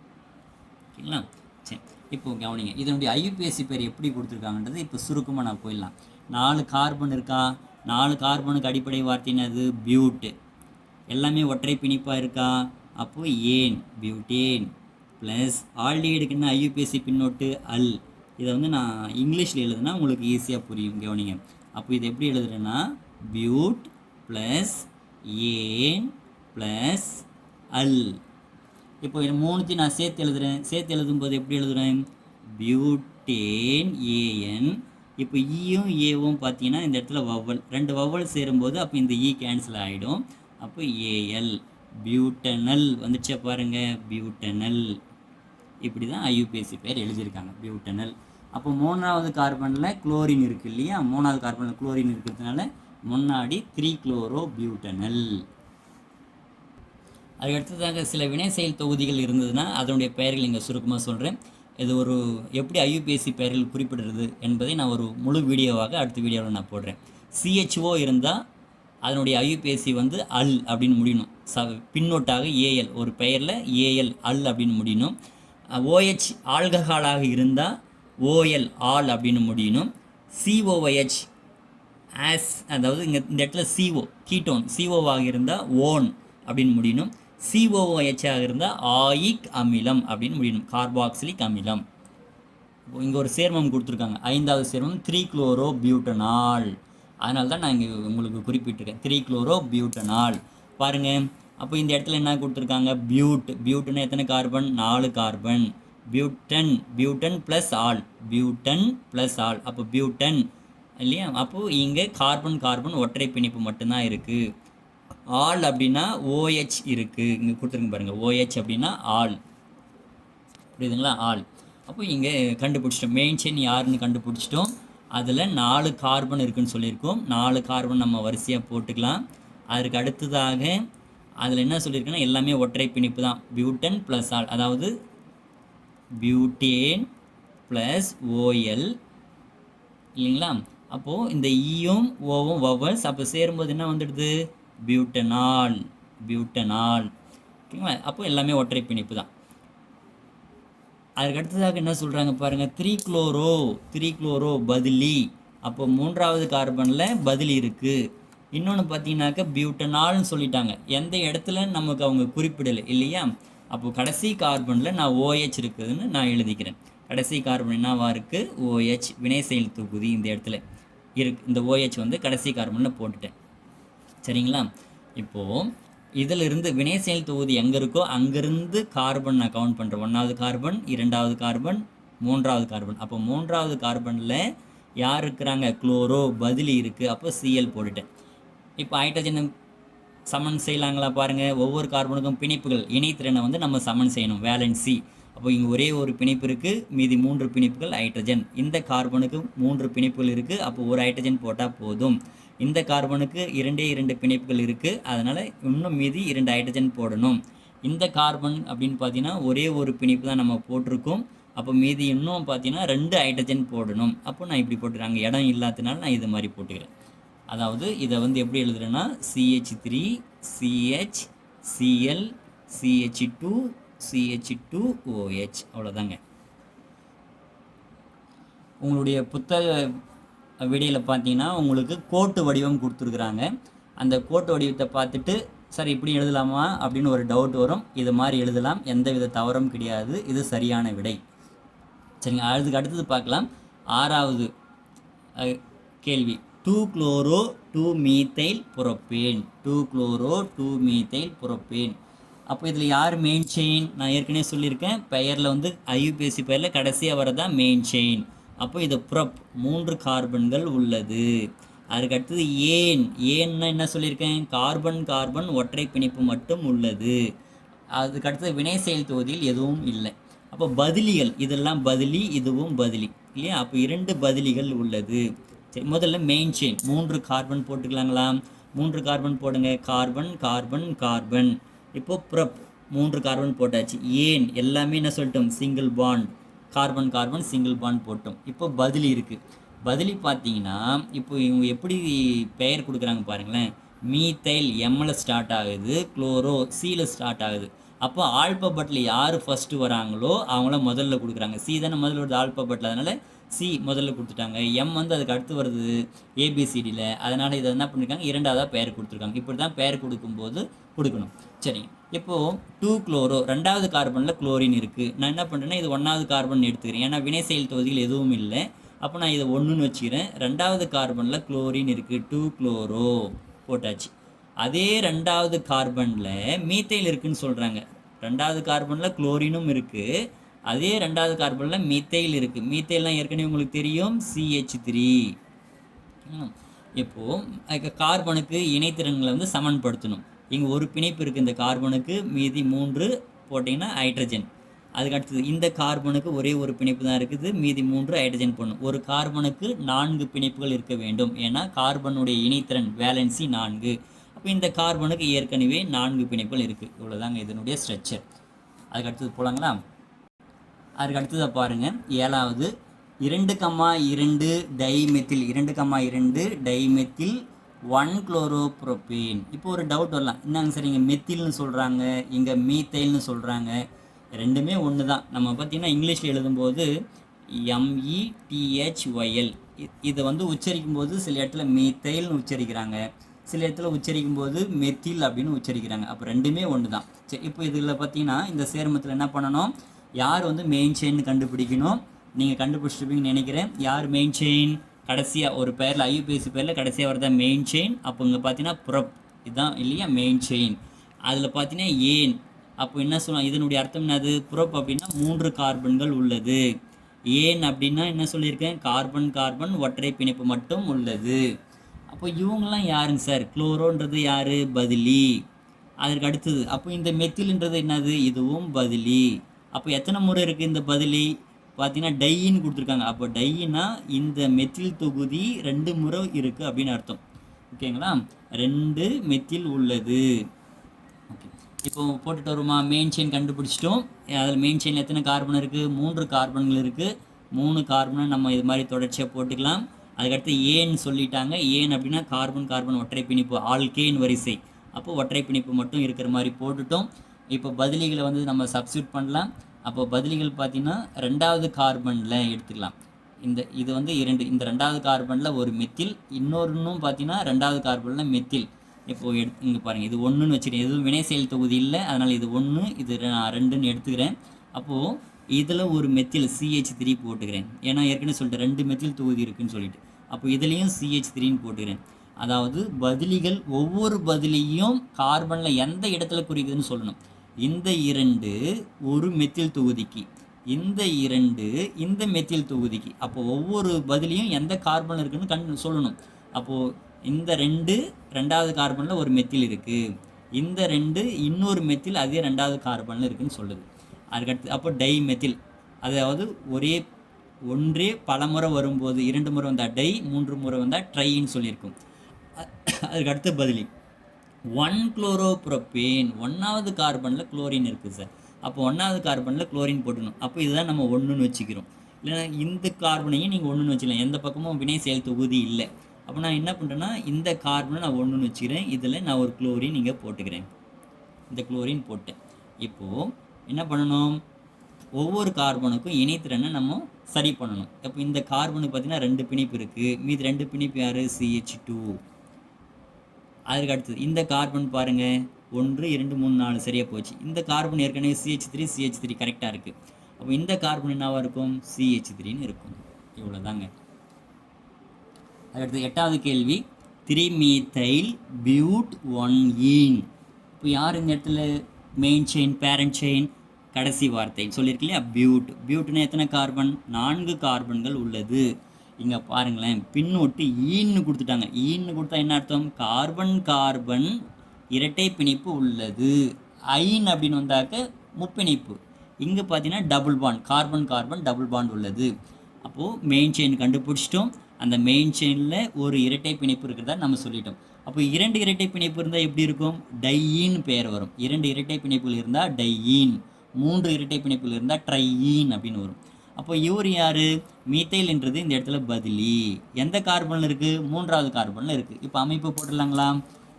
ஓகேங்களா. சரி, இப்போது கவனிங்க, இதனுடைய IUPAC பேர் எப்படி கொடுத்துருக்காங்கன்றது இப்போ சுருக்கமாக நான் போயிடலாம். 4 கார்பன் இருக்கா, 4 கார்பனுக்கு அடிப்படை வார்த்தை என்னது, பியூட்டு. எல்லாமே ஒற்றை பிணைப்பாக இருக்கா, அப்போது ஏன், பியூட்டேன். ப்ளஸ் ஆல்டிஹைடுக்கு என்ன IUPAC பின்னோட்டு அல். இதை வந்து நான் இங்கிலீஷில் எழுதுனா உங்களுக்கு ஈஸியாக புரியும், கவனிங்க. அப்போ இதை எப்படி எழுதுறேன்னா பியூட் ப்ளஸ் ஏன் ப்ளஸ் அல். இப்போ இது 3த்தையும் நான் சேர்த்து எழுதுகிறேன். சேர்த்து எழுதும்போது எப்படி எழுதுகிறேன், பியூட்டேன் ஏஎன். இப்போ ஈயும் ஏவும் பார்த்தீங்கன்னா இந்த இடத்துல வவ்வல், 2 வவ்வல் சேரும்போது அப்போ இந்த ஈ கேன்சல் ஆகிடும். அப்போ ஏஎல், பியூட்டனல் வந்துச்சா பாருங்கள், பியூட்டனல். இப்படி தான் IUPAC பேர் எழுதியிருக்காங்க, பியூட்டனல். அப்போ 3வது கார்பனில் குளோரின் இருக்குது இல்லையா, 3வது கார்பனில் குளோரின் இருக்கிறதுனால முன்னாடி 3 குளோரோ பியூட்டனல். அதுக்கடுத்ததாக சில வினை செயல் தொகுதிகள் இருந்ததுன்னா அதனுடைய பெயர்கள் இங்கே சுருக்கமாக சொல்கிறேன். இது ஒரு எப்படி IUPAC பெயர்கள் குறிப்பிடுறது என்பதை நான் ஒரு முழு வீடியோவாக அடுத்த வீடியோவில் நான் போடுறேன். CHO இருந்தால் அதனுடைய IUPAC வந்து அல் அப்படின்னு முடியணும், பின்னோட்டாக AL, ஒரு பெயரில் AL அல் அப்படின்னு முடியணும். OH ஆல்கஹாலாக இருந்தால் OL ஆல் அப்படின்னு முடியணும். COOH ஆஸ், அதாவது இங்கே இந்த இடத்துல CO கீட்டோன், COவாக இருந்தால் ஓன் அப்படின்னு முடியணும். COOH ஆக இருந்தால் ஆயிக் அமிலம் அப்படின்னு முடியணும், கார்பாக்சிலிக் அமிலம். இங்கே ஒரு சேர்மம் கொடுத்துருக்காங்க, 5வது சேர்மம் 3 குளோரோ பியூட்டனால். அதனால தான் நான் இங்கே உங்களுக்கு குறிப்பிட்டிருக்கேன் 3 குளோரோ பியூட்டனால். பாருங்கள், அப்போ இந்த இடத்துல என்ன கொடுத்துருக்காங்க, பியூட். பியூட்டுன்னா எத்தனை carbon, 4 carbon. Butane, butane plus all, butane plus all, அப்போ பியூட்டன் இல்லையா. அப்போது இங்கே கார்பன் கார்பன் ஒற்றை பிணைப்பு மட்டும்தான் இருக்குது. ஆல் அப்படின்னா OH இருக்குது, இங்கே கொடுத்துருங்க பாருங்கள், OH அப்படின்னா ஆல், புரியுதுங்களா, ஆல். அப்போ இங்கே கண்டுபிடிச்சிட்டோம், மெயின் செயின் யாருன்னு கண்டுபிடிச்சிட்டோம். அதில் 4 கார்பன் இருக்குன்னு சொல்லியிருக்கோம். 4 கார்பன் நம்ம வரிசையாக போட்டுக்கலாம். அதற்கு அடுத்ததாக அதில் என்ன சொல்லியிருக்கேன்னா எல்லாமே ஒற்றை பிணைப்பு தான். பியூட்டன் ப்ளஸ் ஆல், அதாவது பியூட்டேன் ப்ளஸ் ஓஎல் இல்லைங்களா. அப்போது இந்த ஈயும் ஓவும் வவல்ஸ், அப்போ சேரும்போது என்ன வந்துடுது, பியூட்டனால். பியூட்டனால் ஓகேங்களா. அப்போ எல்லாமே ஒற்றை பிணைப்பு தான். அதுக்கு அடுத்ததாக என்ன சொல்கிறாங்க பாருங்கள், 3 குளோரோ பதிலி. அப்போ 3வது கார்பனில் பதிலி இருக்குது. இன்னொன்று பார்த்தீங்கன்னாக்கா பியூட்டனால்னு சொல்லிட்டாங்க, எந்த இடத்துல நமக்கு அவங்க குறிப்பிடலை இல்லையா. அப்போது கடைசி கார்பனில் நான் OH இருக்குதுன்னு நான் எழுதிக்கிறேன். கடைசி கார்பன் என்னவா இருக்குது, OH. வினை செயல் தொகுதி இந்த இடத்துல இருக்கு. இந்த OH வந்து கடைசி கார்பனில் போட்டுட்டேன். சரிங்களா. இப்போது இதிலிருந்து வினை செயல் தொகுதி எங்கே இருக்கோ அங்கேருந்து கார்பன் நான் கவுண்ட் பண்ணுறேன். 1வது கார்பன், 2வது கார்பன், 3வது கார்பன். அப்போ 3வது கார்பனில் யார் இருக்கிறாங்க, குளோரோ பதிலி இருக்குது. அப்போ Cl போட்டுட்டேன். இப்போ ஹைட்ரஜன் சமன் செய்யலாங்களா பாருங்கள். ஒவ்வொரு கார்பனுக்கும் பிணைப்புகள் இணைத்திறனை வந்து நம்ம சமன் செய்யணும், வேலன்சி. அப்போ இங்கே ஒரே ஒரு பிணைப்பு இருக்குது, மீதி 3 பிணைப்புகள் ஹைட்ரஜன். இந்த கார்பனுக்கு 3 பிணைப்புகள் இருக்குது, அப்போ ஒரு ஹைட்ரஜன் போட்டால் போதும். இந்த கார்பனுக்கு 2 பிணைப்புகள் இருக்குது, அதனால் இன்னும் மீதி 2 ஹைட்ரஜன் போடணும். இந்த கார்பன் அப்படின்னு பார்த்தீங்கன்னா ஒரே ஒரு பிணைப்பு தான் நம்ம போட்டிருக்கோம். அப்போ மீதி இன்னும் பார்த்தீங்கன்னா 2 ஹைட்ரஜன் போடணும். அப்போ நான் இப்படி போட்டுக்கிறேன், அங்கே இடம் இல்லாததுனால நான் இது மாதிரி போட்டுக்கிறேன். அதாவது இதை வந்து எப்படி எழுதுறேன்னா CH3 CH Cl CH2 CH2 OH, அவ்வளோதாங்க. உங்களுடைய புத்தக விடையில் பார்த்தீங்கன்னா உங்களுக்கு கோட்டு வடிவம் கொடுத்துருக்குறாங்க. அந்த கோட்டு வடிவத்தை பார்த்துட்டு சார் இப்படி எழுதலாமா அப்படின்னு ஒரு டவுட் வரும். இது மாதிரி எழுதலாம், எந்த வித தவறும் கிடையாது, இது சரியான விடை. சரிங்க. அதுக்கு அடுத்தது பார்க்கலாம். 6வது கேள்வி, 2 chloro 2 methyl propane. 2 chloro 2 methyl propane. அப்போ இதில் யார் மெயின் செயின், நான் ஏற்கனவே சொல்லியிருக்கேன், பெயரில் வந்து IUPAC பெயரில் கடைசியாக வரதான் மெயின் செயின். அப்போ இது புரப், 3 கார்பன்கள் உள்ளது. அதுக்கு அடுத்தது ஏன்னா என்ன சொல்லியிருக்கேன், கார்பன் கார்பன் ஒற்றை பிணைப்பு மட்டும் உள்ளது. அதுக்கு அடுத்தது வினை செயல் தொகுதியில் எதுவும் இல்லை. அப்போ பதிலிகள், இதெல்லாம் பதிலி, இதுவும் பதிலி இல்லையா. அப்போ 2 பதிலிகள் உள்ளது. சரி, முதல்ல மெயின் செயின் 3 கார்பன் போட்டுக்கலாங்களா. 3 கார்பன் போடுங்க, கார்பன் கார்பன் கார்பன். இப்போது ப்ரப் 3 கார்பன் போட்டாச்சு. எல்லாமே என்ன சொல்லிட்டோம், single bond, carbon carbon single bond போட்டோம். இப்போ பதிலி இருக்குது. பதிலி பார்த்தீங்கன்னா இப்போ இவங்க எப்படி பெயர் கொடுக்குறாங்க பாருங்களேன். மீத்தைல் எம்மில் ஸ்டார்ட் ஆகுது, குளோரோ Cயில் ஸ்டார்ட் ஆகுது. அப்போ ஆல்பபெட்டில் யார் ஃபஸ்ட்டு வராங்களோ அவங்கள முதல்ல கொடுக்குறாங்க. C தானே முதல்ல வருது ஆல்பபெட்டில், அதனால் C முதல்ல கொடுத்துட்டாங்க. எம் வந்து அதுக்கு அடுத்து வருது ABCDயில், அதனால் இதை என்ன பண்ணியிருக்காங்க, 2வதாக பெயர் கொடுத்துருக்காங்க. இப்படி தான் பெயர் கொடுக்கும்போது கொடுக்கணும். சரி, இப்போது 2 குளோரோ 2வது கார்பனில் குளோரின் இருக்குது. நான் என்ன பண்ணுறேன்னா இது 1வது கார்பன் எடுத்துக்கிறேன், ஏன்னா வினை செயல் தொகுதியில் எதுவும் இல்லை. அப்போ நான் இதை 1ன்னு வச்சுக்கிறேன். 2வது கார்பனில் குளோரின் இருக்குது, 2 குளோரோ போட்டாச்சு. அதே 2வது கார்பனில் மீத்தைல் இருக்குதுன்னு சொல்கிறாங்க. 2வது கார்பனில் குளோரினும் இருக்குது, அதே 2வது கார்பனில் மீத்தைல் இருக்குது. மீத்தைல்லாம் ஏற்கனவே உங்களுக்கு தெரியும், CH3. இப்போது கார்பனுக்கு இணைத்திறன்களை வந்து சமன்படுத்தணும். இங்கே ஒரு பிணைப்பு இருக்குது இந்த கார்பனுக்கு, மீதி 3 போட்டிங்கன்னா ஹைட்ரஜன். அதுக்கு அடுத்தது இந்த கார்பனுக்கு ஒரே ஒரு பிணைப்பு தான் இருக்குது, மீதி 3 ஹைட்ரஜன் போடணும். ஒரு கார்பனுக்கு 4 பிணைப்புகள் இருக்க வேண்டும், ஏன்னா கார்பனுடைய இணைத்திறன் வேலன்சி 4. அப்போ இந்த கார்பனுக்கு ஏற்கனவே 4 பிணைப்புகள் இருக்குது. இவ்வளோதாங்க இதனுடைய ஸ்ட்ரக்சர். அதுக்கு அடுத்தது போகலாங்களா. அதுக்கு அடுத்ததை பாருங்கள், 7வது 2,2 டைமெத்தில் 2,2 டைமெத்தில் 1 குளோரோப்ரோபேன். இப்போ ஒரு டவுட் வரலாம், என்னங்க சார் இங்கே மெத்தில்னு சொல்கிறாங்க, இங்கே மீத்தைல்னு சொல்கிறாங்க. ரெண்டுமே ஒன்று தான். நம்ம பார்த்திங்கன்னா இங்கிலீஷில் எழுதும்போது METHYL இதை வந்து உச்சரிக்கும் போது சில இடத்துல மீத்தைல்னு உச்சரிக்கிறாங்க, சில இடத்துல உச்சரிக்கும் போது மெத்தில் அப்படின்னு உச்சரிக்கிறாங்க. அப்போ ரெண்டுமே ஒன்று தான். சரி, இப்போ இதில் பார்த்தீங்கன்னா இந்த சேர்மத்தில் என்ன பண்ணணும், யார் வந்து மெயின் செயின் கண்டுபிடிக்கணும். நீங்கள் கண்டுபிடிச்சிருப்பீங்கன்னு நினைக்கிறேன். யார் மெயின் செயின், கடைசியாக ஒரு பேரில் IUPAC பேரில் கடைசியாக வரதான் மெயின் செயின். அப்போ இங்கே பார்த்தீங்கன்னா ப்ரொப் இதுதான் இல்லையா மெயின் செயின். அதில் பார்த்தீங்கன்னா அப்போ என்ன சொல்லலாம், இதனுடைய அர்த்தம் என்னது, ப்ரொப் அப்படின்னா 3 கார்பன்கள் உள்ளது. அப்படின்னா என்ன சொல்லியிருக்கேன், கார்பன் கார்பன் ஒற்றை பிணைப்பு மட்டும் உள்ளது. அப்போ இவங்கெல்லாம் யாருங்க சார், குளோரோன்றது யார், பதிலி. அதற்கு அடுத்தது அப்போ இந்த மெத்தில்ன்றது என்னது, இதுவும் பதிலி. அப்போ எத்தனை முறை இருக்குது இந்த பதிலி, பார்த்தீங்கன்னா டைன்னு கொடுத்துருக்காங்க. அப்போ டையினா இந்த மெத்தில் தொகுதி 2 முறை இருக்குது அப்படின்னு அர்த்தம். ஓகேங்களா, 2 மெத்தில் உள்ளது. ஓகே, இப்போ போட்டுட்டு வருமா, மெயின் செயின் கண்டுபிடிச்சிட்டோம். அதில் மெயின் செயின் எத்தனை கார்பன் இருக்குது, 3 கார்பன்கள் இருக்குது. 3 கார்பனை நம்ம இது மாதிரி தொடர்ச்சியாக போட்டுக்கலாம். அதுக்கடுத்து ஏன்னு சொல்லிட்டாங்க. ஏன் அப்படின்னா கார்பன் கார்பன் ஒற்றை பிணைப்பு, ஆல்கேன் வரிசை. அப்போ ஒற்றை பிணைப்பு மட்டும் இருக்கிற மாதிரி போட்டுட்டோம். இப்போ பதிலிகளை வந்து நம்ம சப்ஸ்டியூட் பண்ணலாம். அப்போ பதிலிகள் பார்த்தீங்கன்னா 2வது கார்பனில் எடுத்துக்கலாம். இது வந்து 2, இந்த 2வது கார்பனில் ஒரு மெத்தில், இன்னொன்றும் பார்த்தீங்கன்னா 2வது கார்பனில் மெத்தில். இப்போது இங்கே பாருங்கள், இது 1ன்னு வச்சுக்கிறேன். எதுவும் வினை செயல் தொகுதி இல்லை, அதனால் இது 1, இது 2ன்னு எடுத்துக்கிறேன். அப்போது இதில் ஒரு மெத்தில் CH3 போட்டுக்கிறேன். ஏன்னா ஏற்கனவே சொல்லிட்டு 2 மெத்தில் தொகுதி இருக்குதுன்னு சொல்லிட்டு. அப்போ இதுலேயும் CH3ன்னு போட்டுக்கிறேன். அதாவது பதிலிகள் ஒவ்வொரு பதிலியும் கார்பனில் எந்த இடத்துல குறிக்குதுன்னு சொல்லணும். இந்த 2 ஒரு மெத்தில் தொகுதிக்கு, இந்த 2 இந்த மெத்தில் தொகுதிக்கு. அப்போது ஒவ்வொரு பதிலையும் எந்த கார்பன் இருக்குதுன்னு சொல்லணும். அப்போது இந்த 2 2வது கார்பனில் ஒரு மெத்தில் இருக்குது, இந்த 2 இன்னொரு மெத்தில் அதே 2வது கார்பனில் இருக்குதுன்னு சொல்லுது. அதுக்கடுத்து அப்போ டை மெத்தில், அதாவது ஒன்றே பல முறை வரும்போது 2 முறை வந்தால் டை, 3 முறை வந்தால் ட்ரைன்னு சொல்லியிருக்கும். அதுக்கடுத்து பதிலி 1-குளோரோப்ரோபேன், 1வது கார்பனில் குளோரின் இருக்குது சார். அப்போ 1வது கார்பனில் குளோரின் போட்டுக்கணும். அப்போ இதுதான் நம்ம 1ன்னு வச்சுக்கிறோம். இல்லைனா இந்த கார்பனையும் நீங்கள் 1ன்னு வச்சுக்கலாம், எந்த பக்கமும் வினை செயல் தொகுதி இல்லை. அப்போ நான் என்ன பண்ணுறேன்னா இந்த கார்பனை நான் 1ன்னு வச்சுக்கிறேன். இதில் நான் ஒரு குளோரின் இங்கே போட்டுக்கிறேன். இந்த குளோரின் போட்டேன். இப்போது என்ன பண்ணணும், ஒவ்வொரு கார்பனுக்கும் இணைத்திறனை நம்ம சரி பண்ணணும். அப்போ இந்த கார்பனுக்கு பார்த்தீங்கன்னா 2 பிணைப்பு இருக்குது, மீது 2 பிணைப்பு யார், CH2. அதுக்கு அடுத்தது இந்த கார்பன் பாருங்கள், 1 2 3 4 சரியாக போச்சு. இந்த கார்பன் ஏற்கனவே CH3 கரெக்டாக இருக்குது. அப்போ இந்த கார்பன் என்னவாக இருக்கும், CH3ன்னு இருக்கும். இவ்வளோதாங்க. அதுக்கடுத்து 8வது கேள்வி, 3-methyl but1ene. இப்போ யார் இந்த இடத்துல மெயின் செயின், பேரண்ட் செயின், கடைசி வார்த்தை சொல்லியிருக்கு இல்லையா, பியூட்னா எத்தனை கார்பன், 4 கார்பன்கள் உள்ளது. இங்கே பாருங்களேன், பின்னொட்டு ஈன்னு கொடுத்துட்டாங்க. ஈன்னு கொடுத்தா என்ன அர்த்தம், கார்பன் கார்பன் இரட்டை பிணைப்பு உள்ளது. ஐன் அப்படின்னு வந்தாக்க முப்பிணைப்பு. இங்கே பார்த்தீங்கன்னா double bond, carbon carbon double bond உள்ளது. அப்போது மெயின் செயின் கண்டுபிடிச்சிட்டோம். அந்த மெயின் செயினில் ஒரு இரட்டை பிணைப்பு இருக்கிறதா நம்ம சொல்லிட்டோம். அப்போ 2 இரட்டை பிணைப்பு இருந்தால் எப்படி இருக்கும், டையின் பெயர் வரும். 2 இரட்டை பிணைப்புகள் இருந்தால் டையின், 3 இரட்டை பிணைப்புகள் இருந்தால் ட்ரையின் அப்படின்னு வரும். அப்போ இவர் யார், மீத்தைல்ன்றது இந்த இடத்துல பதிலி. எந்த கார்பனில் இருக்குது, 3வது கார்பனில் இருக்குது. இப்போ அமைப்பு போட்டுடலாங்களா,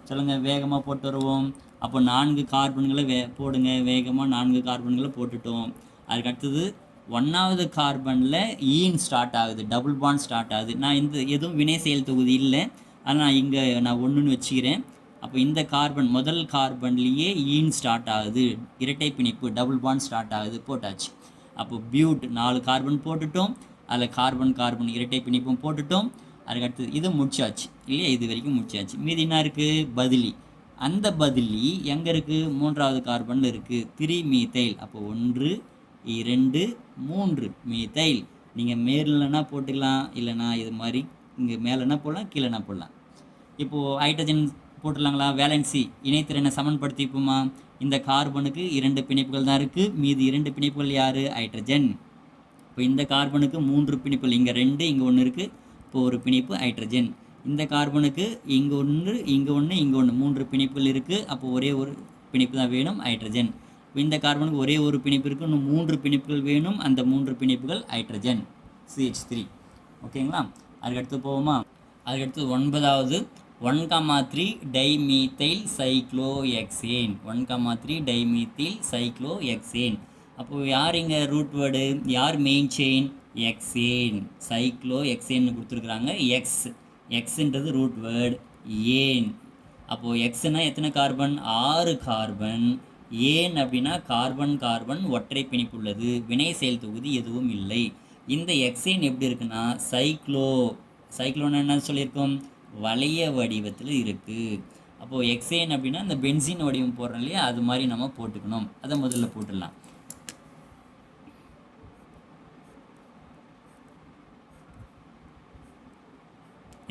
சொல்லுங்கள், வேகமாக போட்டு வருவோம். அப்போ 4 கார்பன்களை போடுங்க, வேகமாக 4 கார்பன்களை போட்டுட்டோம். அதுக்கு அடுத்தது 1வது கார்பனில் ஈன் ஸ்டார்ட் ஆகுது, டபுள் பாண்ட் ஸ்டார்ட் ஆகுது. நான் இந்த எதுவும் வினை செயல் தொகுதி இல்லை, ஆனால் இங்கே நான் 1ன்னு வச்சுக்கிறேன். அப்போ இந்த கார்பன் முதல் கார்பன்லேயே ஈன் ஸ்டார்ட் ஆகுது, இரட்டை பிணைப்பு டபுள் பாண்ட் ஸ்டார்ட் ஆகுது, போட்டாச்சு. அப்போ பியூட் 4 கார்பன் போட்டுட்டோம், அதில் கார்பன் கார்பன் இரட்டை பிணைப்பும் போட்டுட்டோம். அதுக்கடுத்து இது முடிச்சாச்சு இல்லையா, இது வரைக்கும் முடிச்சாச்சு. மீதி என்ன இருக்குது, பதிலி. அந்த பதிலி எங்கே இருக்குது, 3வது கார்பனில் இருக்குது, 3-methyl. அப்போ 1 2 3 மீத்தைல். நீங்கள் மேலனா போட்டுக்கலாம், இல்லைனா இது மாதிரி இங்கே மேலேனா போடலாம், கீழேனா போடலாம். இப்போது ஹைட்ரஜன் போட்டுடலாங்களா, வேலன்சி இணைத்திறனை சமன்படுத்திப்போமா. இந்த கார்பனுக்கு 2 பிணைப்புகள் தான் இருக்குது, மீதி 2 பிணைப்புகள் யார், ஹைட்ரஜன். இப்போ இந்த கார்பனுக்கு 3 பிணைப்புகள், இங்கே 2 இங்கே 1 இருக்குது, இப்போ ஒரு பிணைப்பு ஹைட்ரஜன். இந்த கார்பனுக்கு இங்கே 1 இங்கே 1 இங்கே 1 3 பிணைப்புகள் இருக்குது, அப்போ ஒரே ஒரு பிணைப்பு தான் வேணும், ஹைட்ரஜன். இப்போ இந்த கார்பனுக்கு ஒரே ஒரு பிணைப்பு இருக்குது, இன்னும் 3 பிணைப்புகள் வேணும், அந்த 3 பிணைப்புகள் ஹைட்ரஜன், CH3. ஓகேங்களா, அதுக்கடுத்து போவோமா. அதுக்கடுத்து 9வது 1,3 டைமீத்தைல் சைக்ளோஹெக்சேன். 1,3 டைமீத்தைல் சைக்ளோஹெக்சேன். அப்போது யார் இங்கே ரூட் வேர்டு, யார் மெயின் செயின், எக்ஸேன். சைக்ளோஹெக்சேன்னு கொடுத்துருக்குறாங்க, எக்ஸ்ன்றது ரூட் வேர்டு, ஏன். அப்போது எக்ஸ்னா எத்தனை கார்பன், 6 கார்பன். ஏன் அப்படின்னா கார்பன் கார்பன் ஒற்றை பிணைப்பு உள்ளது, வினை செயல் தொகுதி எதுவும் இல்லை. இந்த எக்ஸேன் எப்படி இருக்குன்னா சைக்ளோன்னு என்ன சொல்லியிருக்கோம், வளைய வடிவத்தில் இருக்குது. அப்போது எக்ஸேன் அப்படின்னா இந்த பென்சின் வடிவம் போடுறோம் இல்லையா, அது மாதிரி நம்ம போட்டுக்கணும். அதை முதல்ல போட்டுடலாம்.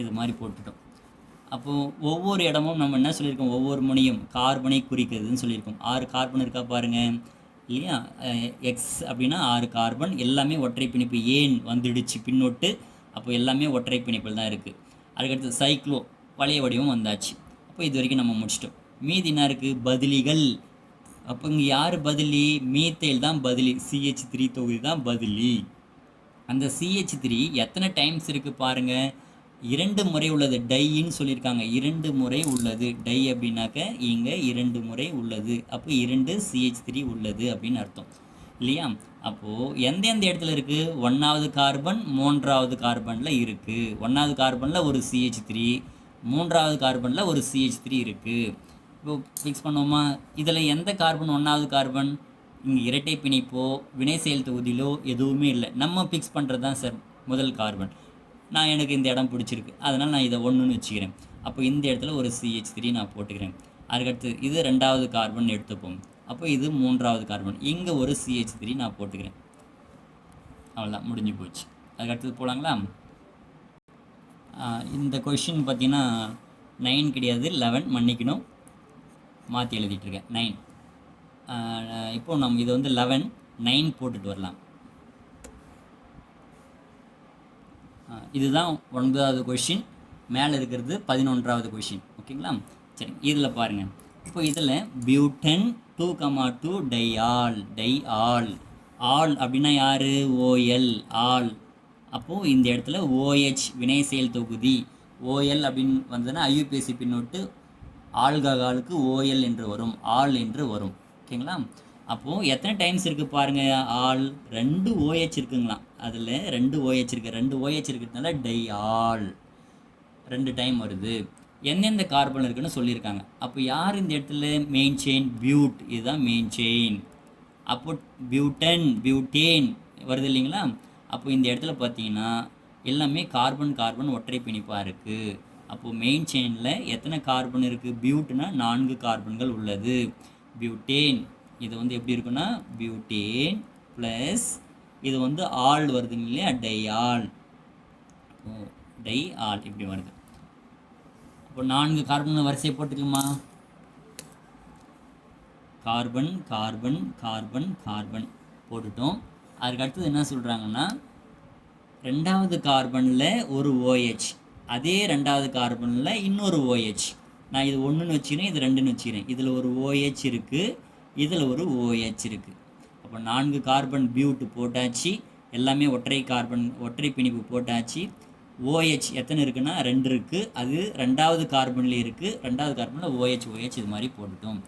இது மாதிரி போட்டுட்டோம். அப்போது ஒவ்வொரு இடமும் நம்ம என்ன சொல்லியிருக்கோம், ஒவ்வொரு முனையும் கார்பனை குறிக்கிறதுன்னு சொல்லியிருக்கோம். 6 கார்பன் இருக்கா பாருங்கள், இல்லையா? எக்ஸ் அப்படின்னா 6 கார்பன், எல்லாமே ஒற்றை பிணைப்பு. ஏன் வந்துடுச்சு பின்னொட்டு, அப்போ எல்லாமே ஒற்றை பிணைப்பில் தான் இருக்குது. அதுக்கடுத்து சைக்ளோ பழைய வடிவம் வந்தாச்சு. அப்போ இது வரைக்கும் நம்ம முடிச்சிட்டோம். மீதி என்ன இருக்குது? பதிலிகள். அப்போ இங்கே யார் பதிலி? மீத்தேல் தான் பதிலி. CH3 தொகுதி தான் பதிலி. அந்த CH3 எத்தனை டைம்ஸ் இருக்குது பாருங்கள். 2 முறை உள்ளது. டைன்னு சொல்லியிருக்காங்க. 2 முறை உள்ளது. டை அப்படின்னாக்க இங்கே 2 முறை உள்ளது. அப்போ 2 CH3 உள்ளது அப்படின்னு அர்த்தம் இல்லையா? அப்போது எந்தெந்த இடத்துல இருக்குது? 1வது கார்பன் 3வது கார்பனில் இருக்குது. 1வது கார்பனில் ஒரு CH3, 3வது கார்பனில் ஒரு CH3 இருக்குது. இப்போ ஃபிக்ஸ் பண்ணுவோமா? இதில் எந்த கார்பன் 1வது கார்பன்? இங்கே இரட்டை பிணைப்போ வினை செயல் தொகுதியிலோ எதுவுமே இல்லை. நம்ம ஃபிக்ஸ் பண்ணுறது தான் சார் முதல் கார்பன். எனக்கு இந்த இடம் பிடிச்சிருக்கு, அதனால் நான் இதை 1ன்னு வச்சுக்கிறேன். அப்போ இந்த இடத்துல ஒரு CH3 நான் போட்டுக்கிறேன். அதுக்கடுத்து இது 2வது கார்பன் எடுத்துப்போம். அப்போ இது 3வது கார்பன். இங்கே ஒரு CH3 நான் போட்டுக்கிறேன். அவ்வளோதான், முடிஞ்சு போச்சு. அதுக்கடுத்தது போகலாங்களா? இந்த கொஷின் பார்த்தீங்கன்னா 9 கிடையாது, 11, மன்னிக்கணும், மாற்றி எழுதிட்டுருக்கேன். 9. இப்போ நம்ம இது வந்து 11, 9 போட்டுட்டு வரலாம். இதுதான் 9வது கொஷின். மேலே இருக்கிறது 11வது கொஷின். ஓகேங்களா? சரி, இதில் பாருங்கள். இப்போ இதில் பியூட்டன் 2,2 டைஆல். டைஆல் ஆல் அப்படின்னா யார்? OL all. அப்போது இந்த இடத்துல OH வினை செயல் தொகுதி. OL அப்படின்னு வந்ததுன்னா IUPAC பின்னொட்டு ஆல்கஹாலுக்கு OL என்று வரும், ஆல் என்று வரும். ஓகேங்களா? அப்போது எத்தனை டைம்ஸ் இருக்குது பாருங்கள். All 2 OH இருக்குங்களாம். அதில் 2 OH இருக்குது. 2 OH இருக்கிறதுனால டை ஆல் 2 டைம் வருது. எந்தெந்த கார்பன் இருக்குன்னு சொல்லியிருக்காங்க. அப்போ யார் இந்த இடத்துல மெயின் செயின்? பியூட். இதுதான் மெயின் செயின். அப்போ பியூட்டன், பியூட்டேன் வருது இல்லைங்களா? அப்போ இந்த இடத்துல பார்த்தீங்கன்னா எல்லாமே கார்பன் கார்பன் ஒற்றை பிணைப்பாக இருக்குது. அப்போது மெயின் செயினில் எத்தனை கார்பன் இருக்குது? பியூட்னா 4 கார்பன்கள் உள்ளது. பியூட்டேன் இது வந்து எப்படி இருக்குன்னா பியூட்டேன் ப்ளஸ் இது வந்து ஆல் வருதுங்க இல்லையா? Tie all. டை ஆல் இப்படி வருது. இப்போ 4 கார்பன் வரிசையை போட்டுக்கலாமா? கார்பன் கார்பன் கார்பன் கார்பன் போட்டுட்டோம். அதுக்கு அடுத்தது என்ன சொல்கிறாங்கன்னா 2வது கார்பனில் ஒரு OH, அதே 2வது கார்பனில் இன்னொரு OH. நான் இது 1ன்னு வச்சுக்கிறேன், இது 2ன்னு வச்சுக்கிறேன். இதில் ஒரு OH இருக்குது, இதில் ஒரு OH இருக்குது. அப்போ 4 கார்பன் பியூட்டு போட்டாச்சு. எல்லாமே ஒற்றை கார்பன் ஒற்றை பிணைப்பு போட்டாச்சு. OH எத்தனை இருக்குன்னா 2 இருக்குது. அது 2வது கார்பனில் இருக்குது. 2வது கார்பனில் OH இது மாதிரி போட்டுட்டோம்.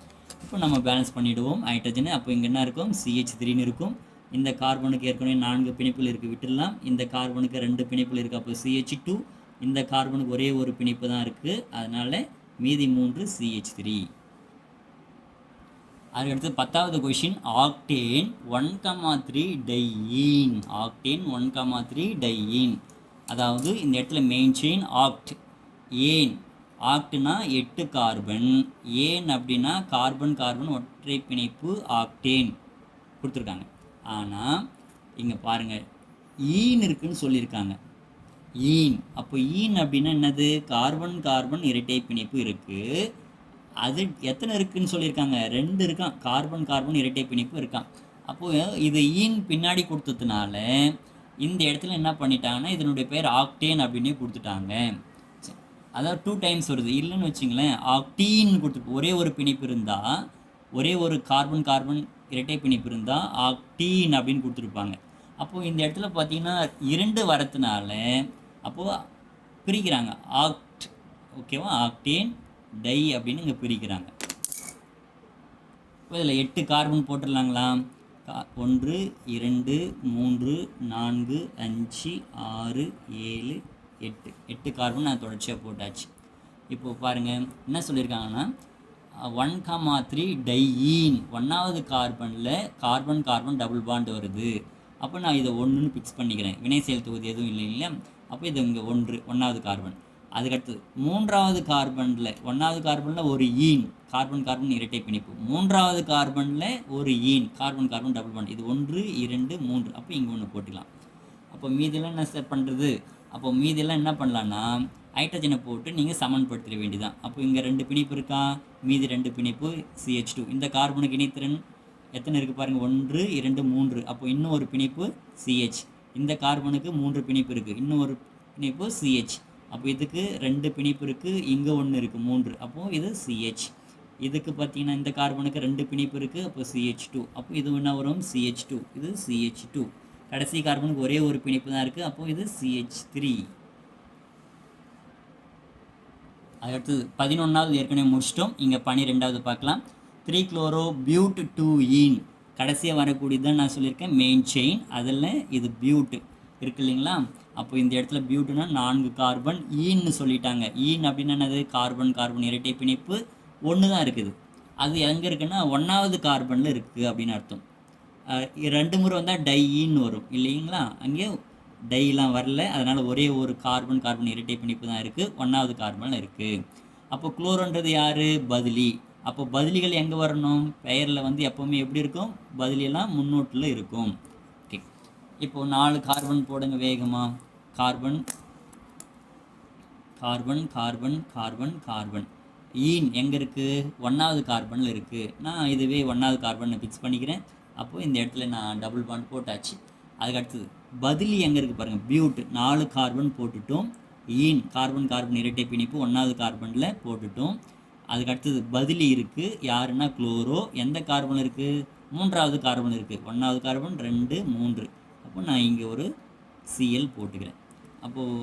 இப்போ நம்ம பேலன்ஸ் பண்ணிவிடுவோம் ஹைட்ரஜனை. அப்போ இங்கே என்ன இருக்கும்? CH3ன்னு இருக்கும். இந்த கார்பனுக்கு ஏற்கனவே 4 பிணைப்பில் இருக்குது, விட்டுடலாம். இந்த கார்பனுக்கு 2 பிணைப்பில் இருக்குது, அப்போ CH2. இந்த கார்பனுக்கு ஒரே ஒரு பிணைப்பு தான் இருக்குது, அதனால் மீதி 3 CH3. அதுக்கடுத்து 10வது கொஷின். ஆக்டேன் 1,3 டையீன். ஆக்டேன் 1,3 டையீன். அதாவது இந்த இடத்துல மெயின் செயின் ஆக்ட். ஏன் ஆக்ட்னா 8 கார்பன். ஏன் அப்படின்னா கார்பன் கார்பன் ஒற்றை பிணைப்பு ஆக்டேன் கொடுத்துருக்காங்க. ஆனால் இங்கே பாருங்கள் ஈன் இருக்குன்னு சொல்லியிருக்காங்க. ஈன். அப்போ ஈன் அப்படின்னா என்னது? கார்பன் கார்பன் இரட்டை பிணைப்பு இருக்குது. அது எத்தனை இருக்குதுன்னு சொல்லியிருக்காங்க? 2 இருக்கான். கார்பன் கார்பன் இரட்டை பிணைப்பு இருக்கான். அப்போது இது ஈன் பின்னாடி கொடுத்ததுனால இந்த இடத்துல என்ன பண்ணிட்டாங்கன்னா இதனுடைய பேர் ஆக்டேன் அப்படின்னு கொடுத்துட்டாங்க. அதாவது 2 டைம்ஸ் வருது. இல்லைன்னு வச்சுங்களேன், ஆக்டீன் கொடுத்து ஒரே ஒரு பிணைப்பு இருந்தால், ஒரே ஒரு கார்பன் கார்பன் இரட்டை பிணைப்பு இருந்தால் ஆக்டீன் அப்படின்னு கொடுத்துருப்பாங்க. அப்போது இந்த இடத்துல பார்த்தீங்கன்னா 2 வரத்துனால அப்போது பிரிக்கிறாங்க. ஆக்ட், ஓகேவா? ஆக்டேன் டை அப்படின்னு இங்கே பிரிக்கிறாங்க. இப்போ இதில் 8 கார்பன் போட்டுடலாங்களா? 1 2 3 4 5 6 7 8 8 கார்பன் நான் தொடர்ச்சியாக போட்டாச்சு. இப்போது பாருங்கள் என்ன சொல்லியிருக்காங்கன்னா 1,3 டையீன். 1வது கார்பனில் கார்பன் கார்பன் டபுள் பாண்ட் வருது. அப்போ நான் இதை 1ன்னு ஃபிக்ஸ் பண்ணிக்கிறேன். வினை செயல் தொகுதி எதுவும் இல்லை இல்லையா? அப்போ இது இங்கே 1வது கார்பன். அதுக்கடுத்து 3வது கார்பனில் 1வது கார்பனில் ஒரு ஈன், கார்பன் கார்பன் இரட்டை பிணைப்பு. 3வது கார்பனில் ஒரு ஈன், கார்பன் கார்பன் டபுள் பாண்ட். இது 1 2 3. அப்போ இங்கே 1 போட்டுக்கலாம். அப்போ மீதியெல்லாம் என்ன சார் பண்ணுறது? அப்போ மீதியெல்லாம் என்ன பண்ணலான்னா ஹைட்ரஜனை போட்டு நீங்கள் சமன்படுத்திட வேண்டியதான். அப்போ இங்கே 2 பிணைப்பு இருக்கா, மீதி 2 பிணைப்பு CH2. இந்த கார்பனுக்கு இணைத்திறன் எத்தனை இருக்குது பாருங்கள், 1 2 3. அப்போ இன்னும் ஒரு பிணைப்பு CH. இந்த கார்பனுக்கு 3 பிணைப்பு இருக்குது, இன்னும் ஒரு பிணைப்பு CH. அப்போ இதுக்கு 2 பிணைப்பு இருக்குது, இங்கே ஒன்று இருக்குது 3. அப்போது இது CH. இதுக்கு பார்த்தீங்கன்னா இந்த கார்பனுக்கு 2 பிணைப்பு இருக்குது, அப்போ CH2. அப்போ இது என்ன வரும், CH2. இது CH2. கடைசி கார்பனுக்கு ஒரே ஒரு பிணைப்பு தான் இருக்குது, அப்போது இது CH3. அடுத்தது 11வது ஏற்கனவே முடிச்சிட்டோம். இங்கே 12வது பார்க்கலாம். 3-chloro-bute-2-ene. கடைசியாக வரக்கூடியது தான் நான் சொல்லியிருக்கேன் மெயின் செயின். அதில் இது பியூட்டு இருக்கு இல்லைங்களா. அப்போ இந்த இடத்துல பியூட்டுனா 4 கார்பன், ஈன்னு சொல்லிட்டாங்க. ஈன் அப்படின்னா என்னது, கார்பன் கார்பன் இரட்டை பிணைப்பு ஒன்று தான் இருக்குது. அது எங்கே இருக்குன்னா 1வது கார்பனில் இருக்குது அப்படின்னு அர்த்தம். 2 முறை வந்தால் டைன்னு வரும் இல்லைங்களா. அங்கே டைலாம் வரல, அதனால் ஒரே ஒரு கார்பன் கார்பன் இரட்டை பிணைப்பு தான் இருக்குது, 1வது கார்பனில் இருக்குது. அப்போ குளோரோன்றது யார், பதிலி. அப்போ பதிலிகள் எங்கே வரணும், பெயரில் வந்து எப்போவுமே எப்படி இருக்கும், பதிலியெல்லாம் முன்னோட்டில் இருக்கும். ஓகே, இப்போது 4 கார்பன் போடுங்க வேகமாக. Carbon carbon carbon carbon carbon. Ene எங்கே இருக்குது, 1வது கார்பனில் இருக்குது. நான் இதுவே 1வது கார்பனை ஃபிக்ஸ் பண்ணிக்கிறேன். அப்போது இந்த இடத்துல நான் டபுள் பாண்ட் போட்டாச்சு. அதுக்கு அடுத்தது பதிலி எங்கே இருக்குது பாருங்கள், பியூட் 4 கார்பன் போட்டுட்டோம். ஈன் கார்பன் கார்பன் இரட்டை பிணைப்பு 1வது கார்பனில் போட்டுட்டோம். அதுக்கு அடுத்தது பதிலி இருக்குது, யாருன்னா குளோரோ. எந்த கார்பன் இருக்குது, 3வது கார்பன் இருக்குது. 1வது கார்பன் 2 3. அப்போ நான் இங்கே ஒரு Cl போட்டுக்கிறேன். அப்போது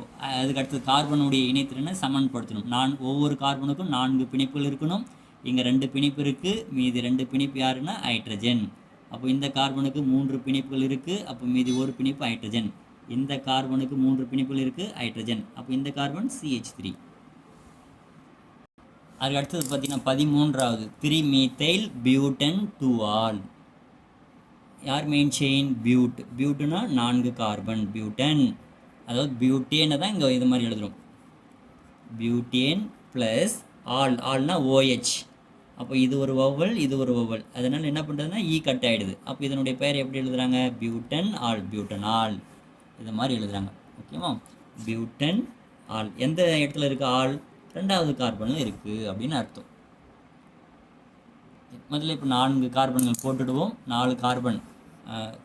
அதுக்கு அடுத்தது கார்பனுடைய இணைத்திறனை சமன்படுத்தணும். ஒவ்வொரு கார்பனுக்கும் 4 பிணைப்புகள் இருக்கணும். இங்கே 2 பிணைப்பு இருக்குது, மீதி 2 பிணைப்பு யாருன்னா ஹைட்ரஜன். அப்போ இந்த கார்பனுக்கு 3 பிணைப்புகள் இருக்குது, அப்போ மீதி ஒரு பிணைப்பு ஹைட்ரஜன். இந்த கார்பனுக்கு 3 பிணைப்புகள் இருக்குது, ஹைட்ரஜன். அப்போ இந்த கார்பன் CH3. அதுக்கு அடுத்தது பார்த்தீங்கன்னா 13வது 3-methyl-butene-2-ol. யார் மெயின் செயின், பியூட். பியூட்டுனா 4 carbon, butane. அதாவது பியூட்டேனை தான் இங்கே இது மாதிரி எழுதுகிறோம், பியூட்டேன் ப்ளஸ் ஆல். ஆல்னா OH. அப்போ இது ஒரு வவல், இது ஒரு வவல், அதனால் என்ன பண்ணுறதுன்னா கட் ஆகிடுது. அப்போ இதனுடைய பெயர் எப்படி எழுதுகிறாங்க, பியூட்டன் ஆல், பியூட்டன் ஆல், இது மாதிரி எழுதுகிறாங்க. ஓகேவா, பியூட்டன் ஆல். எந்த இடத்துல இருக்குது ஆல், 2வது கார்பனில் இருக்குது அப்படின்னு அர்த்தம். முதல்ல இப்போ 4 கார்பன்கள் போட்டுடுவோம். 4 carbon,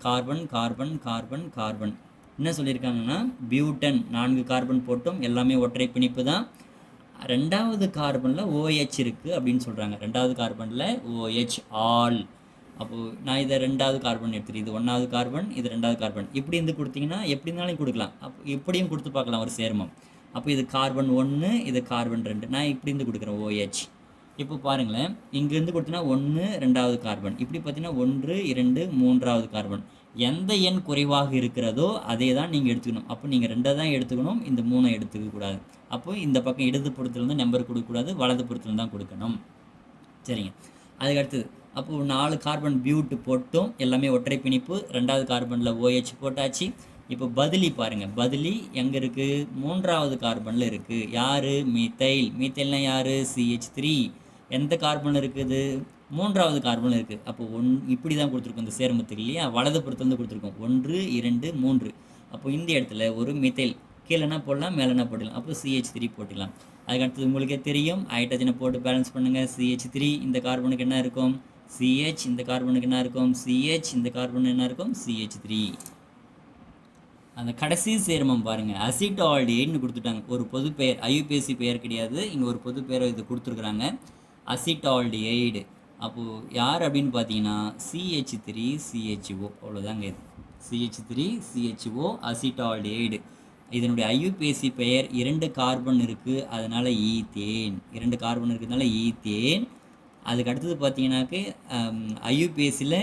carbon carbon carbon carbon. என்ன சொல்லியிருக்காங்கன்னா பியூட்டன் 4 கார்பன் போட்டோம், எல்லாமே ஒற்றை பிணைப்பு தான். 2வது கார்பனில் OH இருக்குது அப்படின்னு சொல்கிறாங்க. 2வது கார்பனில் OH ஆல். அப்போது நான் இதை 2வது கார்பன் எடுத்துகிட்டு, இது 1வது கார்பன், இது 2வது கார்பன், இப்படி இருந்து கொடுத்தீங்கன்னா எப்படி இருந்தாலும் கொடுக்கலாம். அப்போ இப்படியும் கொடுத்து பார்க்கலாம் ஒரு சேர்மம். அப்போ இது கார்பன் 1, இது கார்பன் 2. நான் இப்படி இருந்து கொடுக்குறேன் OH. இப்போ பாருங்களேன், இங்கேருந்து கொடுத்தீங்கன்னா 1 2வது கார்பன், இப்படி பார்த்தீங்கன்னா 1 2 3வது கார்பன். எந்த எண் குறைவாக இருக்கிறதோ அதே தான் நீங்கள் எடுத்துக்கணும். அப்போ நீங்கள் 2 தான் எடுத்துக்கணும், இந்த 3 எடுத்துக்கக்கூடாது. அப்போ இந்த பக்கம் இடது புறத்துலேருந்து நம்பர் கொடுக்கக்கூடாது, வலது புறத்துலேருந்து தான் கொடுக்கணும். சரிங்க, அதுக்கு அடுத்தது அப்போது 4 கார்பன் பியூட் போட்டோம், எல்லாமே ஒற்றை பிணைப்பு. 2வது கார்பனில் OH போட்டாச்சு. இப்போ பதிலி பாருங்கள், பதிலி எங்கே இருக்குது, 3வது கார்பனில் இருக்குது. யார், மீத்தைல். மீத்தைல்னா யார், CH3. எந்த கார்பன் இருக்குது, 3வது கார்பனில் இருக்குது. அப்போ இப்படி தான் கொடுத்துருக்கோம் இந்த சேர்மத்துக்கு இல்லையா, வலது புறத்துலேருந்து கொடுத்துருக்கோம் 1 2 3. அப்போ இந்த இடத்துல ஒரு மீத்தைல் கீழேனா போடலாம், மேலேனா போடலாம். அப்போ CH3 போட்டுக்கலாம். அதுக்கு அடுத்தது உங்களுக்கே தெரியும், ஹைட்ரஜனை போட்டு பேலன்ஸ் பண்ணுங்கள். CH3 இந்த கார்பனுக்கு என்ன இருக்கும், CH. இந்த கார்பனுக்கு என்ன இருக்கும், CH. இந்த கார்பன் என்ன இருக்கும், CH3. அந்த கடைசி சேர்மம் பாருங்கள், அசிட்டால்டிஹைட்னு கொடுத்துட்டாங்க. ஒரு பொது பெயர், IUPAC பெயர் கிடையாது, இங்கே ஒரு பொது பெயரை இது கொடுத்துருக்குறாங்க, அசிட்டால்டிஹைடு. அப்போது யார் அப்படின்னு பார்த்தீங்கன்னா CH3 CHO. அவ்வளோதாங்க இது, CH3 CHO அசிட்டால்டிஹைடு. இதனுடைய IUPAC பெயர் 2 கார்பன் இருக்குது, அதனால் ஈத்தேன். 2 கார்பன் இருக்கிறதுனால ஈத்தேன். அதுக்கு அடுத்தது பார்த்தீங்கன்னாக்க IUPACயில்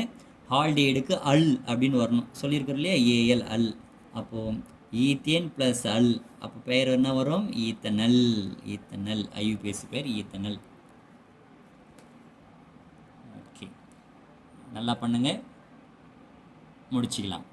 ஆல்டிஹைடுக்கு அல் அப்படின்னு வரணும், சொல்லியிருக்கிறோம் இல்லையா, AL அல். அப்போது ஈத்தேன் ப்ளஸ் அல், அப்போ பெயர் என்ன வரும், ஈத்தனல். ஈத்தனல் IUPAC பெயர் ஈத்தனல். ஓகே, நல்லா பண்ணுங்கள், முடிச்சிக்கலாம்.